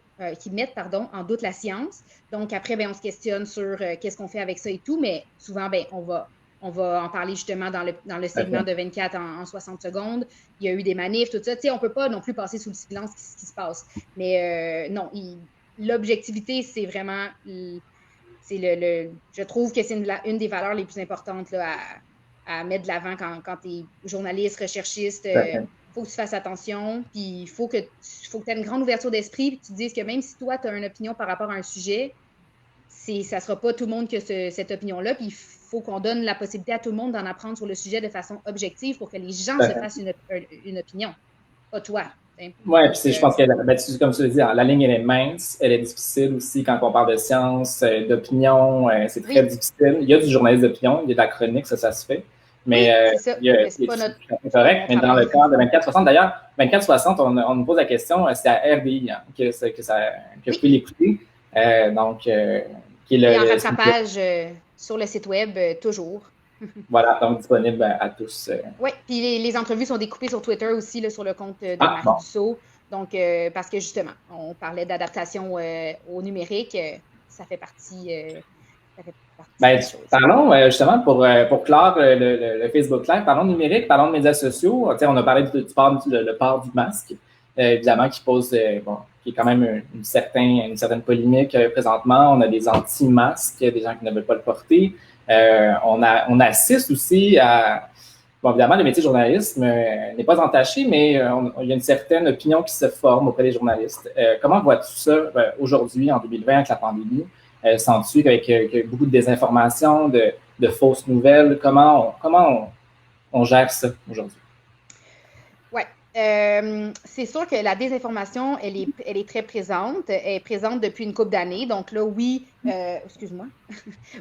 la science. Donc après, ben, on se questionne sur qu'est-ce qu'on fait avec ça et tout, mais souvent, ben, on va en parler justement dans le segment de 24 en 60 secondes. Il y a eu des manifs, tout ça. Tu sais, on ne peut pas non plus passer sous le silence ce qui se passe. Mais non, l'objectivité, c'est vraiment... je trouve que c'est une des valeurs les plus importantes là, à mettre de l'avant quand tu es journaliste, recherchiste. Faut que tu fasses attention, puis il faut que tu aies une grande ouverture d'esprit, puis que tu te dises que même si toi, tu as une opinion par rapport à un sujet, ça ne sera pas tout le monde qui a cette opinion-là, puis il faut qu'on donne la possibilité à tout le monde d'en apprendre sur le sujet de façon objective pour que les gens se fassent une opinion, pas toi. Oui, puis je pense que, comme tu le dis, la ligne, elle est mince, elle est difficile aussi quand on parle de science, d'opinion, c'est très difficile. Il y a du journalisme d'opinion, il y a de la chronique, ça se fait. Mais c'est pas notre correct. Mais dans le cas de 24-60, d'ailleurs, 24-60, on nous pose la question, c'est à RDI que vous pouvez l'écouter. Donc, qui est en rattrapage sur le site web, toujours. Voilà, donc disponible à tous. Oui, puis les entrevues sont découpées sur Twitter aussi, là, sur le compte de Marie Dussault. Donc, parce que justement, on parlait d'adaptation au numérique, ça fait partie... parlons justement pour clore le Facebook Live, parlons de numérique, parlons de médias sociaux. On a parlé du port du masque, évidemment, qui est quand même une certaine polémique présentement. On a des anti-masques, des gens qui ne veulent pas le porter. On assiste aussi à... Bon, évidemment, le métier de journalisme n'est pas entaché, mais il y a une certaine opinion qui se forme auprès des journalistes. Comment vois-tu ça aujourd'hui, en 2020, avec la pandémie? Sens-tu qu'avec beaucoup de désinformation, de fausses nouvelles, comment on gère ça aujourd'hui? Oui. C'est sûr que la désinformation, elle est très présente. Elle est présente depuis une couple d'années. Donc là, oui, excuse-moi.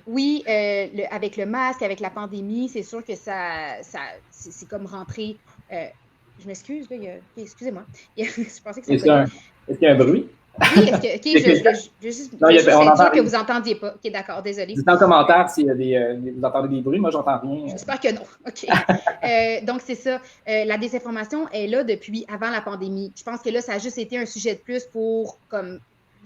Oui, avec le masque, avec la pandémie, c'est sûr que c'est comme rentrer. Je m'excuse, excusez-moi. Je pensais que ça Est-ce qu'il y a un bruit? Oui, je juste sûr que vous n'entendiez pas. OK, d'accord, désolé. Dites en commentaire si vous entendez des bruits. Moi, j'entends rien. J'espère que non. OK. Donc, c'est ça. La désinformation est là depuis avant la pandémie. Je pense que là, ça a juste été un sujet de plus pour comme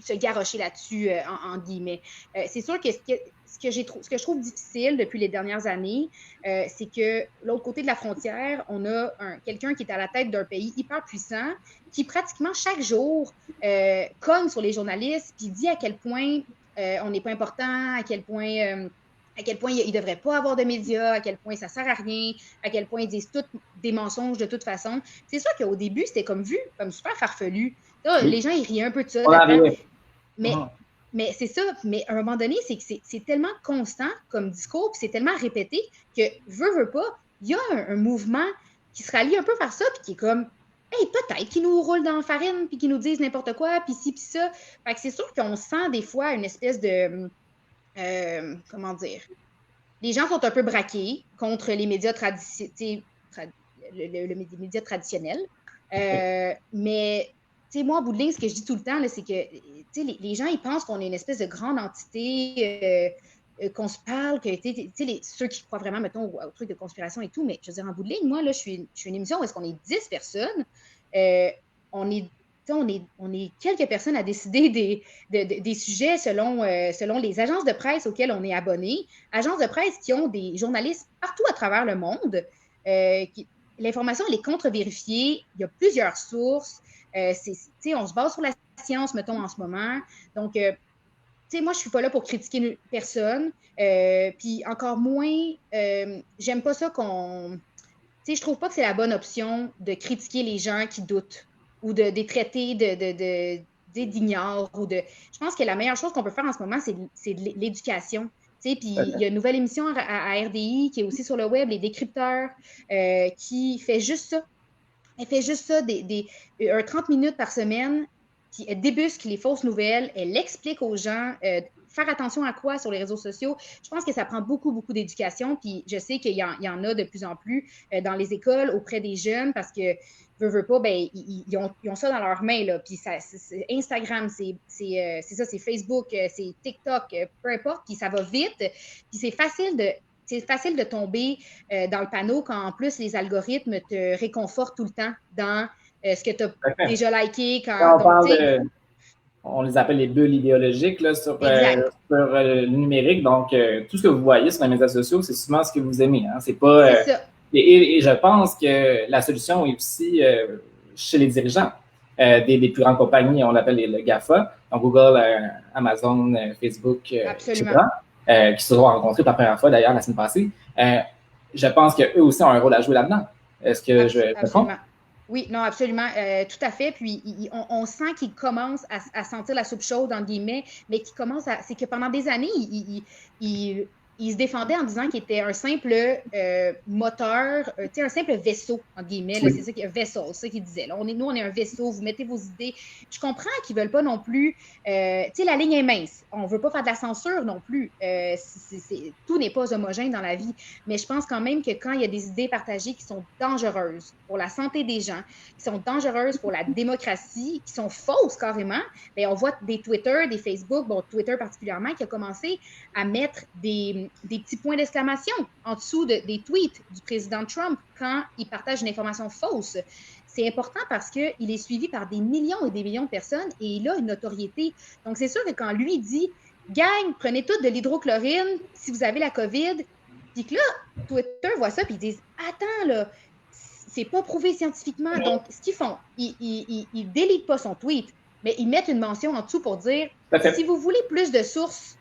se garrocher là-dessus, en guillemets. C'est sûr que ce que je trouve difficile depuis les dernières années, c'est que l'autre côté de la frontière, on a quelqu'un qui est à la tête d'un pays hyper puissant qui pratiquement chaque jour cogne sur les journalistes puis dit à quel point on n'est pas important, à quel point il ne devrait pas avoir de médias, à quel point ça ne sert à rien, à quel point ils disent tous des mensonges de toute façon. C'est sûr qu'au début, c'était comme vu comme super farfelu. Là, les gens, ils riaient un peu de ça. mais c'est ça. Mais à un moment donné, c'est que c'est tellement constant comme discours, puis c'est tellement répété que, veut pas, il y a un mouvement qui se rallie un peu vers ça, puis qui est comme, hey, peut-être qu'ils nous roulent dans la farine, puis qu'ils nous disent n'importe quoi, puis ci, puis ça. Fait que c'est sûr qu'on sent des fois une espèce de, comment dire, les gens sont un peu braqués contre les médias les médias traditionnels. Mais, tu sais, moi, en bout de ligne, ce que je dis tout le temps, là, c'est que, les gens, ils pensent qu'on est une espèce de grande entité, qu'on se parle, que, ceux qui croient vraiment, mettons, au truc de conspiration et tout, mais je veux dire, en bout de ligne, moi, là, je suis une émission où est-ce qu'on est 10 personnes, on est quelques personnes à décider des sujets selon les agences de presse auxquelles on est abonné. Agences de presse qui ont des journalistes partout à travers le monde. L'information, elle est contre-vérifiée. Il y a plusieurs sources. On se base sur la science, mettons, en ce moment. Donc, moi, je ne suis pas là pour critiquer personne. Puis encore moins, j'aime pas ça qu'on... je trouve pas que c'est la bonne option de critiquer les gens qui doutent ou de les traiter d'ignorants. Je pense que la meilleure chose qu'on peut faire en ce moment, c'est de l'éducation. Puis il y a une nouvelle émission à RDI qui est aussi sur le web, Les Décrypteurs, qui fait juste ça. Elle fait juste ça, 30 minutes par semaine, puis elle débusque les fausses nouvelles, elle explique aux gens faire attention à quoi sur les réseaux sociaux. Je pense que ça prend beaucoup, beaucoup d'éducation, puis je sais qu'il y en a de plus en plus dans les écoles, auprès des jeunes, parce que, veut pas, ben, ils ont ça dans leurs mains, là, puis c'est Instagram, c'est ça, c'est Facebook, c'est TikTok, peu importe, puis ça va vite, puis c'est facile de tomber dans le panneau quand, en plus, les algorithmes te réconfortent tout le temps dans ce que tu as déjà liké. On les appelle les bulles idéologiques là, sur le numérique. Donc, tout ce que vous voyez sur les médias sociaux, c'est souvent ce que vous aimez. Hein. C'est pas, ça. Et je pense que la solution est aussi chez les dirigeants des plus grandes compagnies. On l'appelle le GAFA, donc Google, Amazon, Facebook, etc., qui se sont rencontrés pour la première fois d'ailleurs la semaine passée. Je pense qu'eux aussi ont un rôle à jouer là-dedans. Est-ce que je me trompe? Oui, non, absolument, tout à fait. Puis, on sent qu'ils commencent à sentir la soupe chaude, entre guillemets, mais qu'ils commencent à... C'est que pendant des années, il se défendait en disant qu'il était un simple moteur, un simple vaisseau, entre guillemets. Là, c'est ça qu'il vaisseau, c'est ça qu'il disait. Là. Nous, on est un vaisseau, vous mettez vos idées. Je comprends qu'ils ne veulent pas non plus... la ligne est mince. On ne veut pas faire de la censure non plus. Tout n'est pas homogène dans la vie. Mais je pense quand même que quand il y a des idées partagées qui sont dangereuses pour la santé des gens, qui sont dangereuses pour la démocratie, qui sont fausses carrément, bien, on voit des Twitter, des Facebook, bon, Twitter particulièrement, qui a commencé à mettre des petits points d'exclamation en dessous des tweets du président Trump quand il partage une information fausse. C'est important parce qu'il est suivi par des millions et des millions de personnes et il a une notoriété. Donc, c'est sûr que quand lui dit « Gang, prenez toutes de l'hydrochlorine si vous avez la COVID », puis que là, Twitter voit ça puis ils disent « Attends, là, c'est pas prouvé scientifiquement. » Donc, ce qu'ils font, ils délitent pas son tweet, mais ils mettent une mention en dessous pour dire « Si vous voulez plus de sources,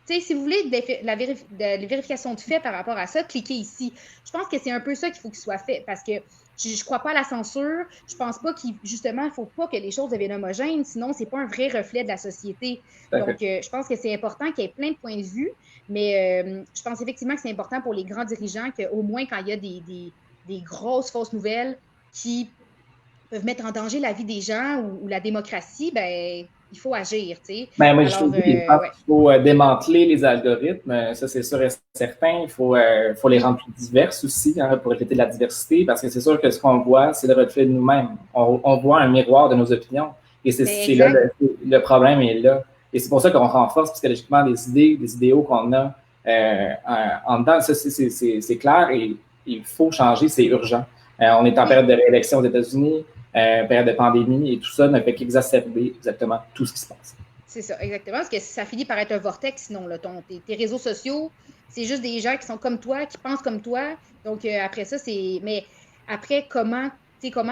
si vous voulez la vérification de faits par rapport à ça, cliquez ici. » Je pense que c'est un peu ça qu'il faut qu'il soit fait parce que je ne crois pas à la censure. Je pense pas justement, il ne faut pas que les choses deviennent homogènes, sinon, ce n'est pas un vrai reflet de la société. Donc, je pense que c'est important qu'il y ait plein de points de vue, mais je pense effectivement que c'est important pour les grands dirigeants qu'au moins quand il y a des grosses fausses nouvelles qui peuvent mettre en danger la vie des gens ou la démocratie, ben il faut agir, tu sais. Ben, moi, je trouve qu'il faut démanteler les algorithmes, ça c'est sûr et certain. Il faut les rendre plus diverses aussi, hein, pour refléter de la diversité, parce que c'est sûr que ce qu'on voit, c'est le reflet de nous-mêmes. On voit un miroir de nos opinions, et c'est là le problème est là. Et c'est pour ça qu'on renforce psychologiquement des idées, des idéaux qu'on a en dedans. Ça, c'est clair, et il faut changer, c'est urgent. On est en période de réélection aux États-Unis, période de pandémie, et tout ça ne fait qu'exacerber exactement tout ce qui se passe. C'est ça, exactement, parce que ça finit par être un vortex, sinon, là, tes réseaux sociaux, c'est juste des gens qui sont comme toi, qui pensent comme toi, donc après ça, c'est... Mais après, comment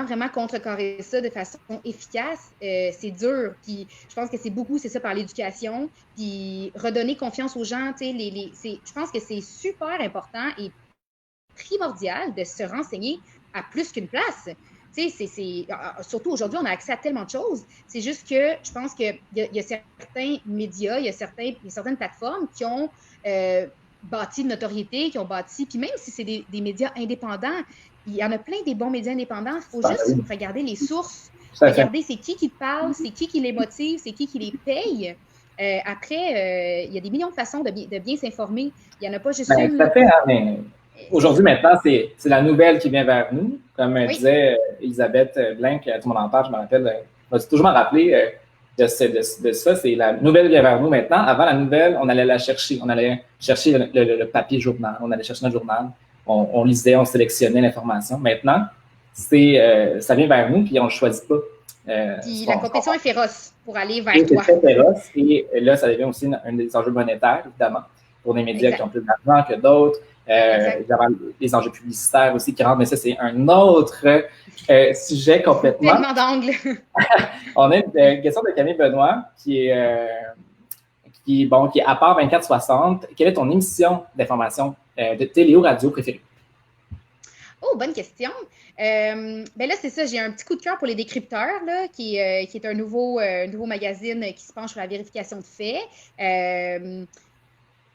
vraiment contrecarrer ça de façon efficace, c'est dur, puis je pense que c'est ça par l'éducation, puis redonner confiance aux gens, je pense que c'est super important et primordial de se renseigner à plus qu'une place. Tu sais, surtout aujourd'hui, on a accès à tellement de choses. C'est juste que je pense qu'il y a certains médias, il y a certaines plateformes qui ont bâti une notoriété, qui ont bâti, puis même si c'est des médias indépendants, il y en a plein des bons médias indépendants. Il faut juste regarder les sources, regarder c'est qui te parle, c'est qui les motive, c'est qui les paye. Après, il y a des millions de façons de bien s'informer. Il n'y en a pas juste une. Tout à fait, hein, mais aujourd'hui, maintenant, c'est la nouvelle qui vient vers nous. Comme disait Elisabeth Blank, tout le monde en parle, je me rappelle, je vais toujours m'en rappeler de ça. C'est la nouvelle vient vers nous maintenant. Avant la nouvelle, on allait la chercher. On allait chercher le papier journal. On allait chercher notre journal. On lisait, on sélectionnait l'information. Maintenant, ça vient vers nous, puis on ne le choisit pas. Puis la compétition est féroce pour aller vers toi. C'est très féroce. Et là, ça devient aussi un des enjeux monétaires, évidemment, pour des médias qui ont plus d'argent que d'autres. Les enjeux publicitaires aussi qui rentrent, mais ça, c'est un autre sujet complètement. Tellement d'angles. On a une question de Camille Benoît qui est à part 24/60. Quelle est ton émission d'information de télé ou radio préférée? Oh, bonne question. Ben là, c'est ça, j'ai un petit coup de cœur pour les décrypteurs, là, qui est un nouveau magazine qui se penche sur la vérification de faits.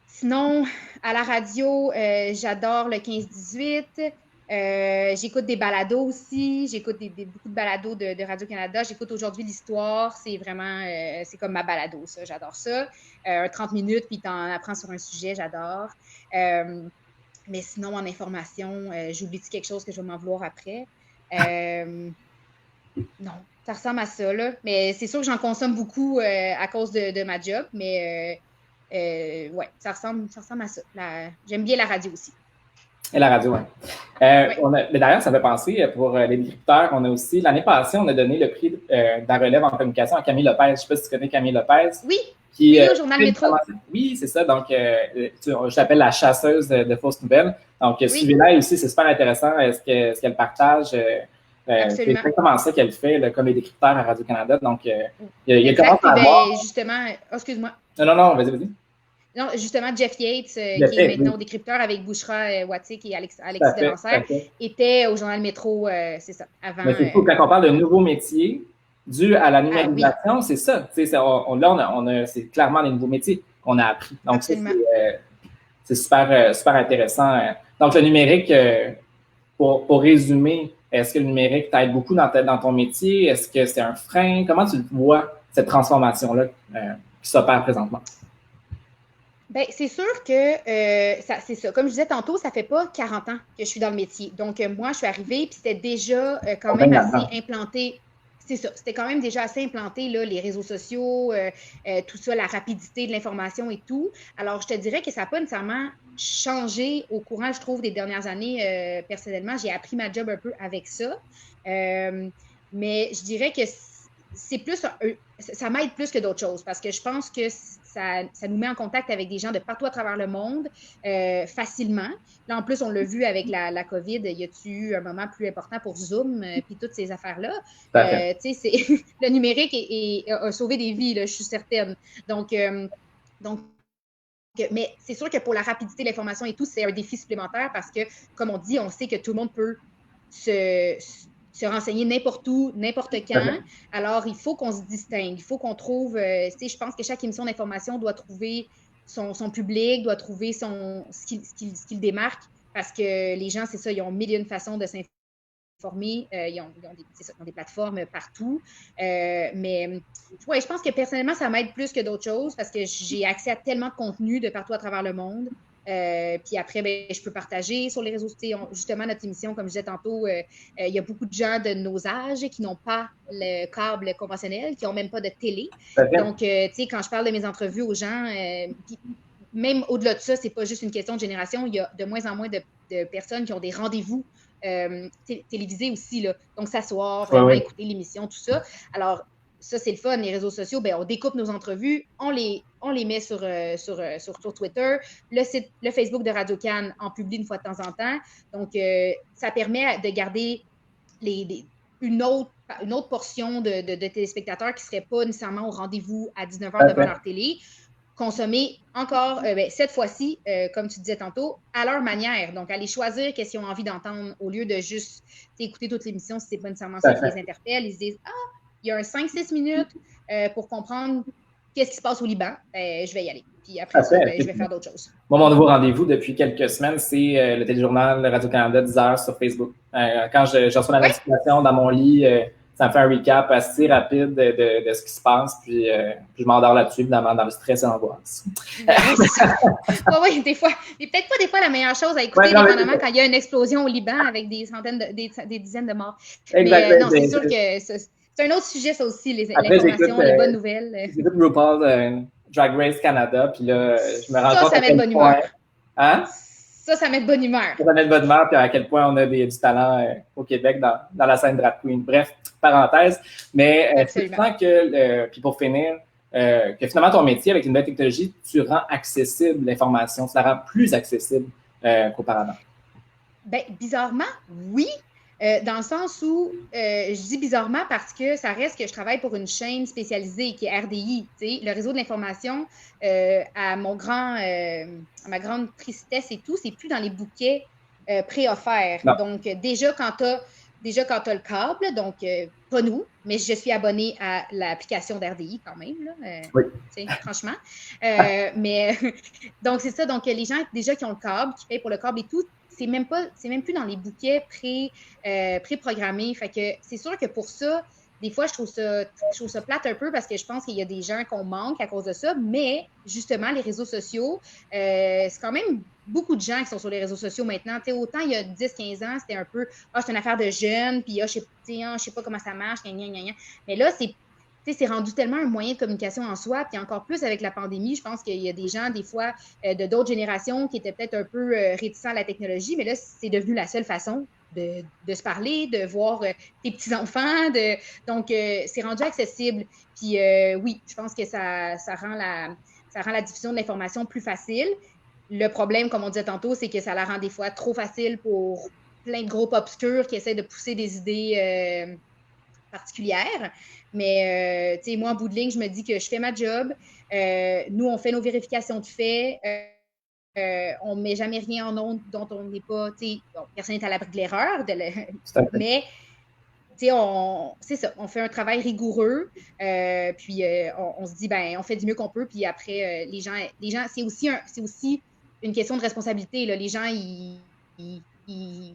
Sinon, à la radio, j'adore le 15-18. J'écoute des balados aussi. J'écoute beaucoup de balados de Radio-Canada. J'écoute aujourd'hui l'histoire. C'est vraiment, c'est comme ma balado, ça. J'adore ça. 30 minutes, puis t'en apprends sur un sujet, j'adore. Mais sinon, en information, j'oublie-tu quelque chose que je vais m'en vouloir après? Non, ça ressemble à ça, là. Mais c'est sûr que j'en consomme beaucoup à cause de ma job, mais ouais, ça ressemble à ça. J'aime bien la radio aussi. Et la radio, oui. Mais d'ailleurs, ça fait penser, pour les décrypteurs, on a aussi, l'année passée, on a donné le prix de la relève en communication à Camille Lopez. Je ne sais pas si tu connais Camille Lopez. Oui, oui, au Journal Métro. Oui, c'est ça. Donc, je l'appelle la chasseuse de fausses nouvelles. Donc, suivez-la aussi, c'est super intéressant ce qu'elle partage. C'est exactement ça qu'elle fait, là, comme les décrypteurs à Radio-Canada. Donc, il y a comment à voir. Justement, excuse-moi. Non, vas-y. Non, justement, Jeff Yates, qui est maintenant au décrypteur avec Bouchra Watik et Alexis Delancer, était au Journal Métro, c'est ça, avant. Mais c'est cool, quand on parle de nouveaux métiers dû à la numérisation, c'est ça. C'est clairement les nouveaux métiers qu'on a appris. Donc, c'est super intéressant. Donc, le numérique, pour résumer, est-ce que le numérique t'aide beaucoup dans ton métier? Est-ce que c'est un frein? Comment tu vois cette transformation-là qui s'opère présentement? Bien, c'est sûr que c'est ça. Comme je disais tantôt, ça fait pas 40 ans que je suis dans le métier. Donc, moi, je suis arrivée, puis c'était déjà quand même assez implanté. C'est ça. C'était quand même déjà assez implanté, là, les réseaux sociaux, tout ça, la rapidité de l'information et tout. Alors, je te dirais que ça n'a pas nécessairement changé au courant, je trouve, des dernières années. Personnellement, j'ai appris ma job un peu avec ça. Mais je dirais que c'est plus ça m'aide plus que d'autres choses parce que je pense que ça nous met en contact avec des gens de partout à travers le monde facilement. Là, en plus, on l'a vu avec la COVID, y a-tu eu un moment plus important pour Zoom puis toutes ces affaires-là? Le numérique a sauvé des vies, là, je suis certaine. Donc, mais c'est sûr que pour la rapidité de l'information et tout, c'est un défi supplémentaire parce que, comme on dit, on sait que tout le monde peut se renseigner n'importe où, n'importe quand. Alors, il faut qu'on se distingue. Il faut qu'on trouve... je pense que chaque émission d'information doit trouver son public, doit trouver ce qui le démarque parce que les gens, c'est ça, ils ont mille et une façons de s'informer. Ils ont des plateformes partout. Mais ouais, je pense que personnellement, ça m'aide plus que d'autres choses parce que j'ai accès à tellement de contenu de partout à travers le monde. Puis après, je peux partager sur les réseaux sociaux. Justement, notre émission, comme je disais tantôt, il y a beaucoup de gens de nos âges qui n'ont pas le câble conventionnel, qui n'ont même pas de télé. Donc, quand je parle de mes entrevues aux gens, même au-delà de ça, c'est pas juste une question de génération. Il y a de moins en moins de personnes qui ont des rendez-vous télévisés aussi. Là. Donc, s'asseoir, écouter l'émission, tout ça. Alors, ça, c'est le fun. Les réseaux sociaux, on découpe nos entrevues, on les met sur Twitter. Le Facebook de Radio-Can en publie une fois de temps en temps. Donc, ça permet de garder une autre portion de téléspectateurs qui ne seraient pas nécessairement au rendez-vous à 19h devant leur télé. consommer encore, cette fois-ci, comme tu disais tantôt, à leur manière. Donc, aller choisir qu'est-ce qu'ils ont envie d'entendre au lieu de juste écouter toute l'émission si c'est pas nécessairement ça qui les interpelle. Ils se disent, il y a un 5-6 minutes pour comprendre qu'est-ce qui se passe au Liban. Je vais y aller. Puis après ça, je vais faire d'autres choses. Moi, mon nouveau rendez-vous depuis quelques semaines, c'est le téléjournal Radio-Canada 10h sur Facebook. Quand je reçois la notification dans mon lit, ça me fait un recap assez rapide de ce qui se passe, puis je m'endors là-dessus, évidemment, dans le stress et l'angoisse. Oui, des fois. Et peut-être pas des fois la meilleure chose à écouter, dépendamment quand il y a une explosion au Liban avec des dizaines de morts. Exactement. Mais non, c'est sûr que c'est un autre sujet, ça aussi, l'information, les bonnes nouvelles. J'écoute RuPaul Drag Race Canada, puis là, je me rends compte ça met de bonne humeur. Hein? Ça met de bonne humeur. Ça met de bonne humeur, puis à quel point on a du talent au Québec dans la scène drag queen. Bref, parenthèse. Mais c'est temps que, puis pour finir, que finalement ton métier avec une nouvelle technologie, tu rends accessible l'information, tu la rends plus accessible qu'auparavant. Bien, bizarrement, oui. Dans le sens où, je dis bizarrement parce que ça reste que je travaille pour une chaîne spécialisée qui est RDI, le réseau de l'information, à ma grande tristesse et tout, c'est plus dans les bouquets pré-offerts. Donc, déjà quand tu as le câble, donc pas nous, mais je suis abonnée à l'application d'RDI quand même, là, oui. Franchement. Mais donc, c'est ça. Donc, les gens déjà qui ont le câble, qui payent pour le câble et tout, c'est même plus dans les bouquets pré-programmés. Fait que c'est sûr que pour ça, des fois, je trouve ça plate un peu parce que je pense qu'il y a des gens qu'on manque à cause de ça, mais justement, les réseaux sociaux, c'est quand même beaucoup de gens qui sont sur les réseaux sociaux maintenant. T'sais, autant il y a 10-15 ans, c'était un peu « c'est une affaire de jeunes, puis je sais pas comment ça marche, gna, gna, gna. » Mais là, c'est rendu tellement un moyen de communication en soi, puis encore plus avec la pandémie, je pense qu'il y a des gens, des fois, de d'autres générations qui étaient peut-être un peu réticents à la technologie, mais là, c'est devenu la seule façon de se parler, de voir tes petits-enfants, donc c'est rendu accessible. Puis oui, je pense que ça rend la diffusion de l'information plus facile. Le problème, comme on disait tantôt, c'est que ça la rend des fois trop facile pour plein de groupes obscurs qui essaient de pousser des idées particulière. Mais, tu sais, moi, en bout de ligne, je me dis que je fais ma job. Nous, on fait nos vérifications de faits. On ne met jamais rien en ondes dont on n'est pas, tu sais, bon, personne n'est à l'abri de l'erreur. Mais, tu sais, c'est ça, on fait un travail rigoureux. Puis, on se dit, ben, on fait du mieux qu'on peut. Puis après, les gens c'est aussi une question de responsabilité. Là. Les gens, il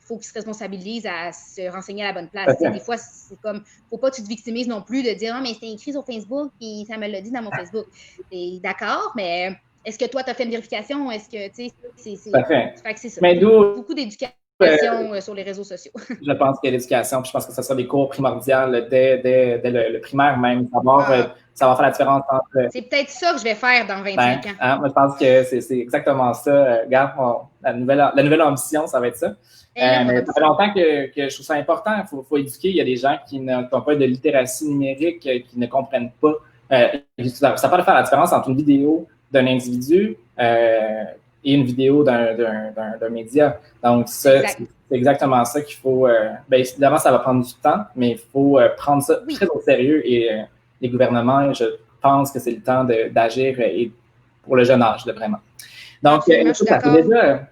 faut qu'ils se responsabilisent à se renseigner à la bonne place. Des fois, c'est comme, faut pas que tu te victimises non plus de dire, mais c'est écrit sur Facebook, puis ça me l'a dit dans mon Facebook. Et d'accord, mais est-ce que toi, tu as fait une vérification? Est-ce que, tu sais, c'est ça. Mais beaucoup d'éducation sur les réseaux sociaux. Je pense qu'il y a l'éducation, puis je pense que ce sera des cours primordiales dès le primaire même, ça va faire la différence entre... C'est peut-être ça que je vais faire dans 25 ans. Moi, je pense que c'est exactement ça. Regarde, la nouvelle ambition, ça va être ça. Mais ça fait longtemps que je trouve ça important. Il faut éduquer. Il y a des gens qui n'ont pas de littératie numérique, qui ne comprennent pas. Ça peut faire la différence entre une vidéo d'un individu et une vidéo d'un média. Donc, c'est exactement ça qu'il faut... évidemment, ça va prendre du temps, mais il faut prendre ça très au sérieux et les gouvernements, je pense que c'est le temps d'agir et pour le jeune âge, vraiment. Donc, écoute, ça fait déjà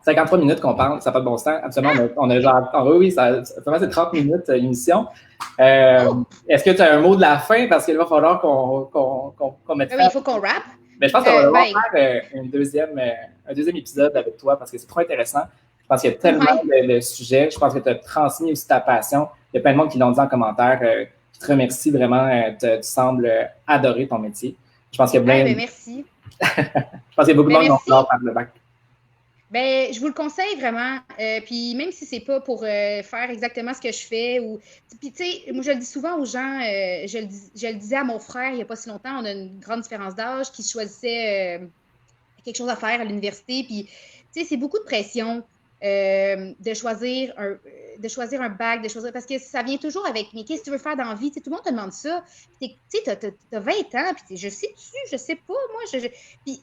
53 minutes qu'on parle, ça n'a pas de bon sens. Absolument, on a genre... ça fait 30 minutes l'émission. Est-ce que tu as un mot de la fin? Parce qu'il va falloir qu'on mette il faut qu'on rappe. Mais je pense qu'on va devoir faire un deuxième épisode avec toi parce que c'est trop intéressant. Je pense qu'il y a tellement de sujets. Je pense que tu as transmis aussi ta passion. Il y a plein de monde qui l'ont dit en commentaire. Je te remercie vraiment. Tu sembles adorer ton métier. Je pense qu'il y a plein... merci. Je pense qu'il y a beaucoup de monde qui vont vouloir faire le bac. Ben, je vous le conseille vraiment. Puis même si c'est pas pour faire exactement ce que je fais, puis tu sais, moi je le dis souvent aux gens, je le disais à mon frère il y a pas si longtemps, on a une grande différence d'âge, qui choisissait quelque chose à faire à l'université. Puis tu sais, c'est beaucoup de pression de choisir un bac, parce que ça vient toujours avec, mais qu'est-ce que tu veux faire dans la vie? T'sais, tout le monde te demande ça. Tu sais, t'as 20 ans, puis je sais pas, moi, puis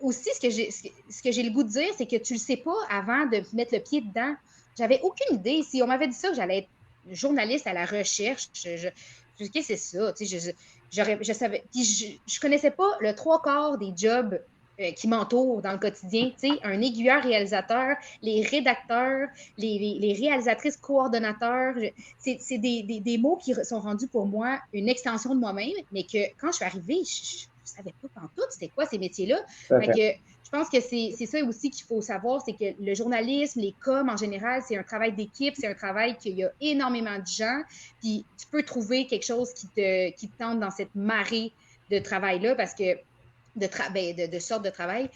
aussi, ce que j'ai le goût de dire, c'est que tu le sais pas avant de mettre le pied dedans. J'avais aucune idée. Si on m'avait dit ça, que j'allais être journaliste à la recherche, qu'est-ce que c'est ça? je savais, puis je connaissais pas le 3/4 des jobs qui m'entourent dans le quotidien. Tu sais, un aiguilleur réalisateur, les rédacteurs, les réalisatrices coordonnateurs, c'est des mots qui sont rendus pour moi une extension de moi-même, mais que quand je suis arrivée, je ne savais pas pantoute c'était quoi ces métiers-là. Fait que je pense que c'est ça aussi qu'il faut savoir, c'est que le journalisme, les coms en général, c'est un travail d'équipe, c'est un travail qu'il y a énormément de gens, puis tu peux trouver quelque chose qui te tente dans cette marée de travail-là, parce que de sortes de travail,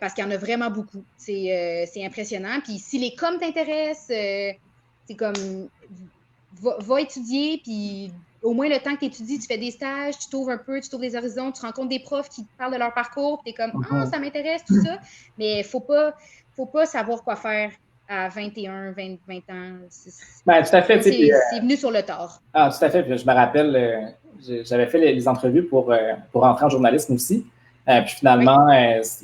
parce qu'il y en a vraiment beaucoup. C'est impressionnant. Puis si les coms t'intéressent, c'est comme, va étudier, puis au moins le temps que tu étudies, tu fais des stages, tu t'ouvres un peu, tu t'ouvres des horizons, tu rencontres des profs qui te parlent de leur parcours, tu es comme, ça m'intéresse, tout ça. Mais faut pas savoir quoi faire à 21, 20 ans. Ben, tout à fait. C'est venu sur le tard. Ah, tout à fait. Puis je me rappelle, j'avais fait les entrevues pour rentrer en journalisme aussi. Puis finalement,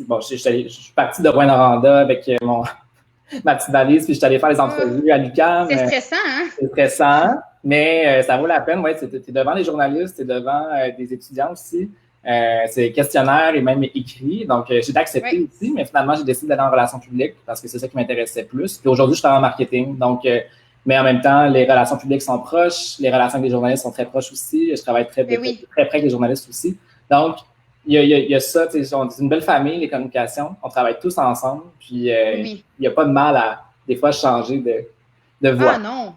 bon, je suis parti de Rouyn-Noranda avec ma petite valise, puis je suis allé faire les entrevues à l'UQAM. C'est stressant, hein? C'est stressant, mais ça vaut la peine. Ouais, tu es devant les journalistes, tu es devant des étudiants aussi. C'est questionnaire et même écrit. Donc, j'ai été accepté aussi, mais finalement, j'ai décidé d'aller en relations publiques parce que c'est ça qui m'intéressait plus. Puis aujourd'hui, je travaille en marketing. Donc, mais en même temps, les relations publiques sont proches, les relations avec les journalistes sont très proches aussi. Je travaille très près avec les journalistes aussi. Donc, il y a ça, c'est une belle famille, les communications. On travaille tous ensemble. Puis, il n'y a pas de mal à, des fois, changer de voie. Ah non,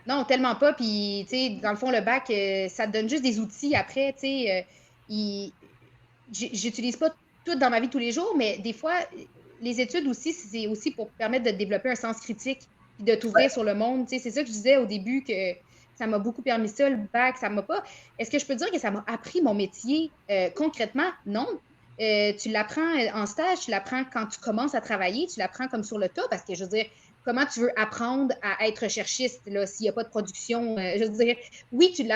non, tellement pas. Puis, tu sais, dans le fond, le bac, ça te donne juste des outils après. Tu sais, j'utilise pas tout dans ma vie tous les jours, mais des fois, les études aussi, c'est aussi pour permettre de développer un sens critique et de t'ouvrir sur le monde. Tu sais, c'est ça que je disais au début, que ça m'a beaucoup permis ça, le bac, ça m'a pas... Est-ce que je peux dire que ça m'a appris mon métier concrètement? Non. Tu l'apprends en stage, tu l'apprends quand tu commences à travailler, tu l'apprends comme sur le tas, parce que, je veux dire, comment tu veux apprendre à être recherchiste là, s'il n'y a pas de production? Je veux dire, oui, tu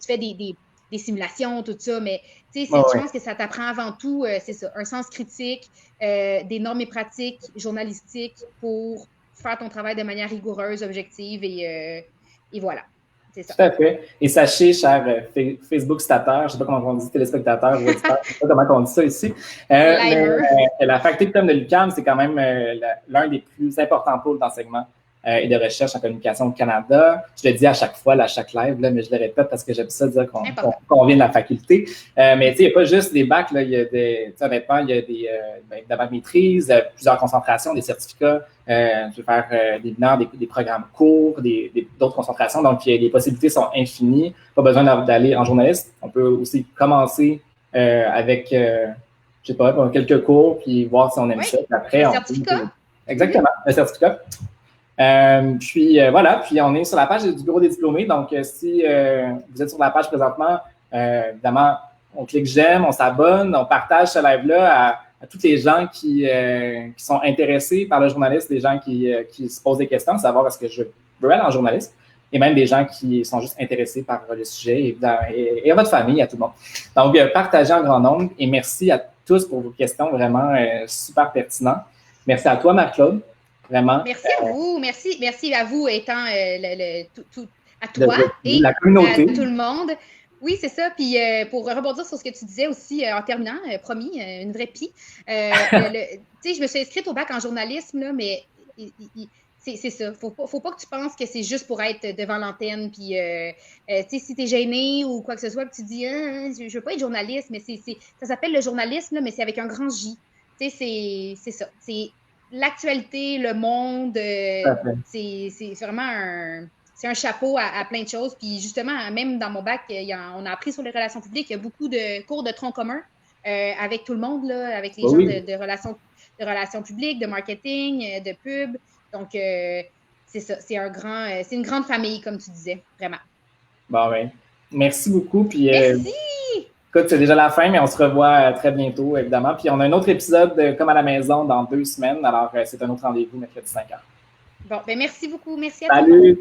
fais des simulations, tout ça, mais je pense que ça t'apprend avant tout, c'est ça, un sens critique, des normes et pratiques journalistiques pour faire ton travail de manière rigoureuse, objective, et voilà. C'est ça. Tout à fait. Et sachez, chers Facebook stateurs, je ne sais pas comment on dit téléspectateurs ou auditeurs, je ne sais pas comment on dit ça ici, mais la faculté de com de l'UQAM, c'est quand même l'un des plus importants pôles d'enseignement et de recherche en communication au Canada. Je le dis à chaque fois, à chaque live, là, mais je le répète parce que j'aime ça dire qu'on vient de la faculté. Mais il n'y a pas juste des bacs, là, il y a honnêtement, il y a de la maîtrise, plusieurs concentrations, des certificats. Je vais faire des binaires, des programmes courts, d'autres concentrations. Donc, les possibilités sont infinies. Pas besoin d'aller en journaliste. On peut aussi commencer avec, je sais pas, quelques cours, puis voir si on aime ça. Puis après, un certificat. Exactement, un certificat. Puis voilà, puis on est sur la page du bureau des diplômés. Donc, si vous êtes sur la page présentement, évidemment, on clique j'aime, on s'abonne, on partage ce live-là à tous les gens qui sont intéressés par le journalisme, des gens qui se posent des questions, savoir est-ce que je veux aller en journaliste, et même des gens qui sont juste intéressés par le sujet et à votre famille, à tout le monde. Donc, partagez en grand nombre et merci à tous pour vos questions, vraiment super pertinents. Merci à toi, Marc-Claude. Vraiment. Merci à vous. Merci à vous étant à toi et la communauté. À tout le monde. Oui, c'est ça. Puis pour rebondir sur ce que tu disais aussi en terminant, promis, une vraie pie. Tu sais, je me suis inscrite au bac en journalisme, là, mais c'est ça. Faut pas que tu penses que c'est juste pour être devant l'antenne. Puis, tu sais, si tu es gêné ou quoi que ce soit, que tu dis, je veux pas être journaliste, mais ça s'appelle le journalisme, là, mais c'est avec un grand J. Tu sais, c'est ça. C'est l'actualité, le monde, c'est vraiment c'est un chapeau à plein de choses. Puis justement, même dans mon bac, on a appris sur les relations publiques. Il y a beaucoup de cours de tronc commun avec tout le monde, là, avec les gens de relations publiques, de marketing, de pub. Donc, c'est ça. C'est une grande famille, comme tu disais, vraiment. Bon, oui. Merci beaucoup. Puis, merci! Écoute, c'est déjà la fin, mais on se revoit très bientôt, évidemment. Puis on a un autre épisode de Comme à la maison dans 2 semaines. Alors, c'est un autre rendez-vous mercredi 5h. Bon, ben merci beaucoup. Merci à toi. Salut!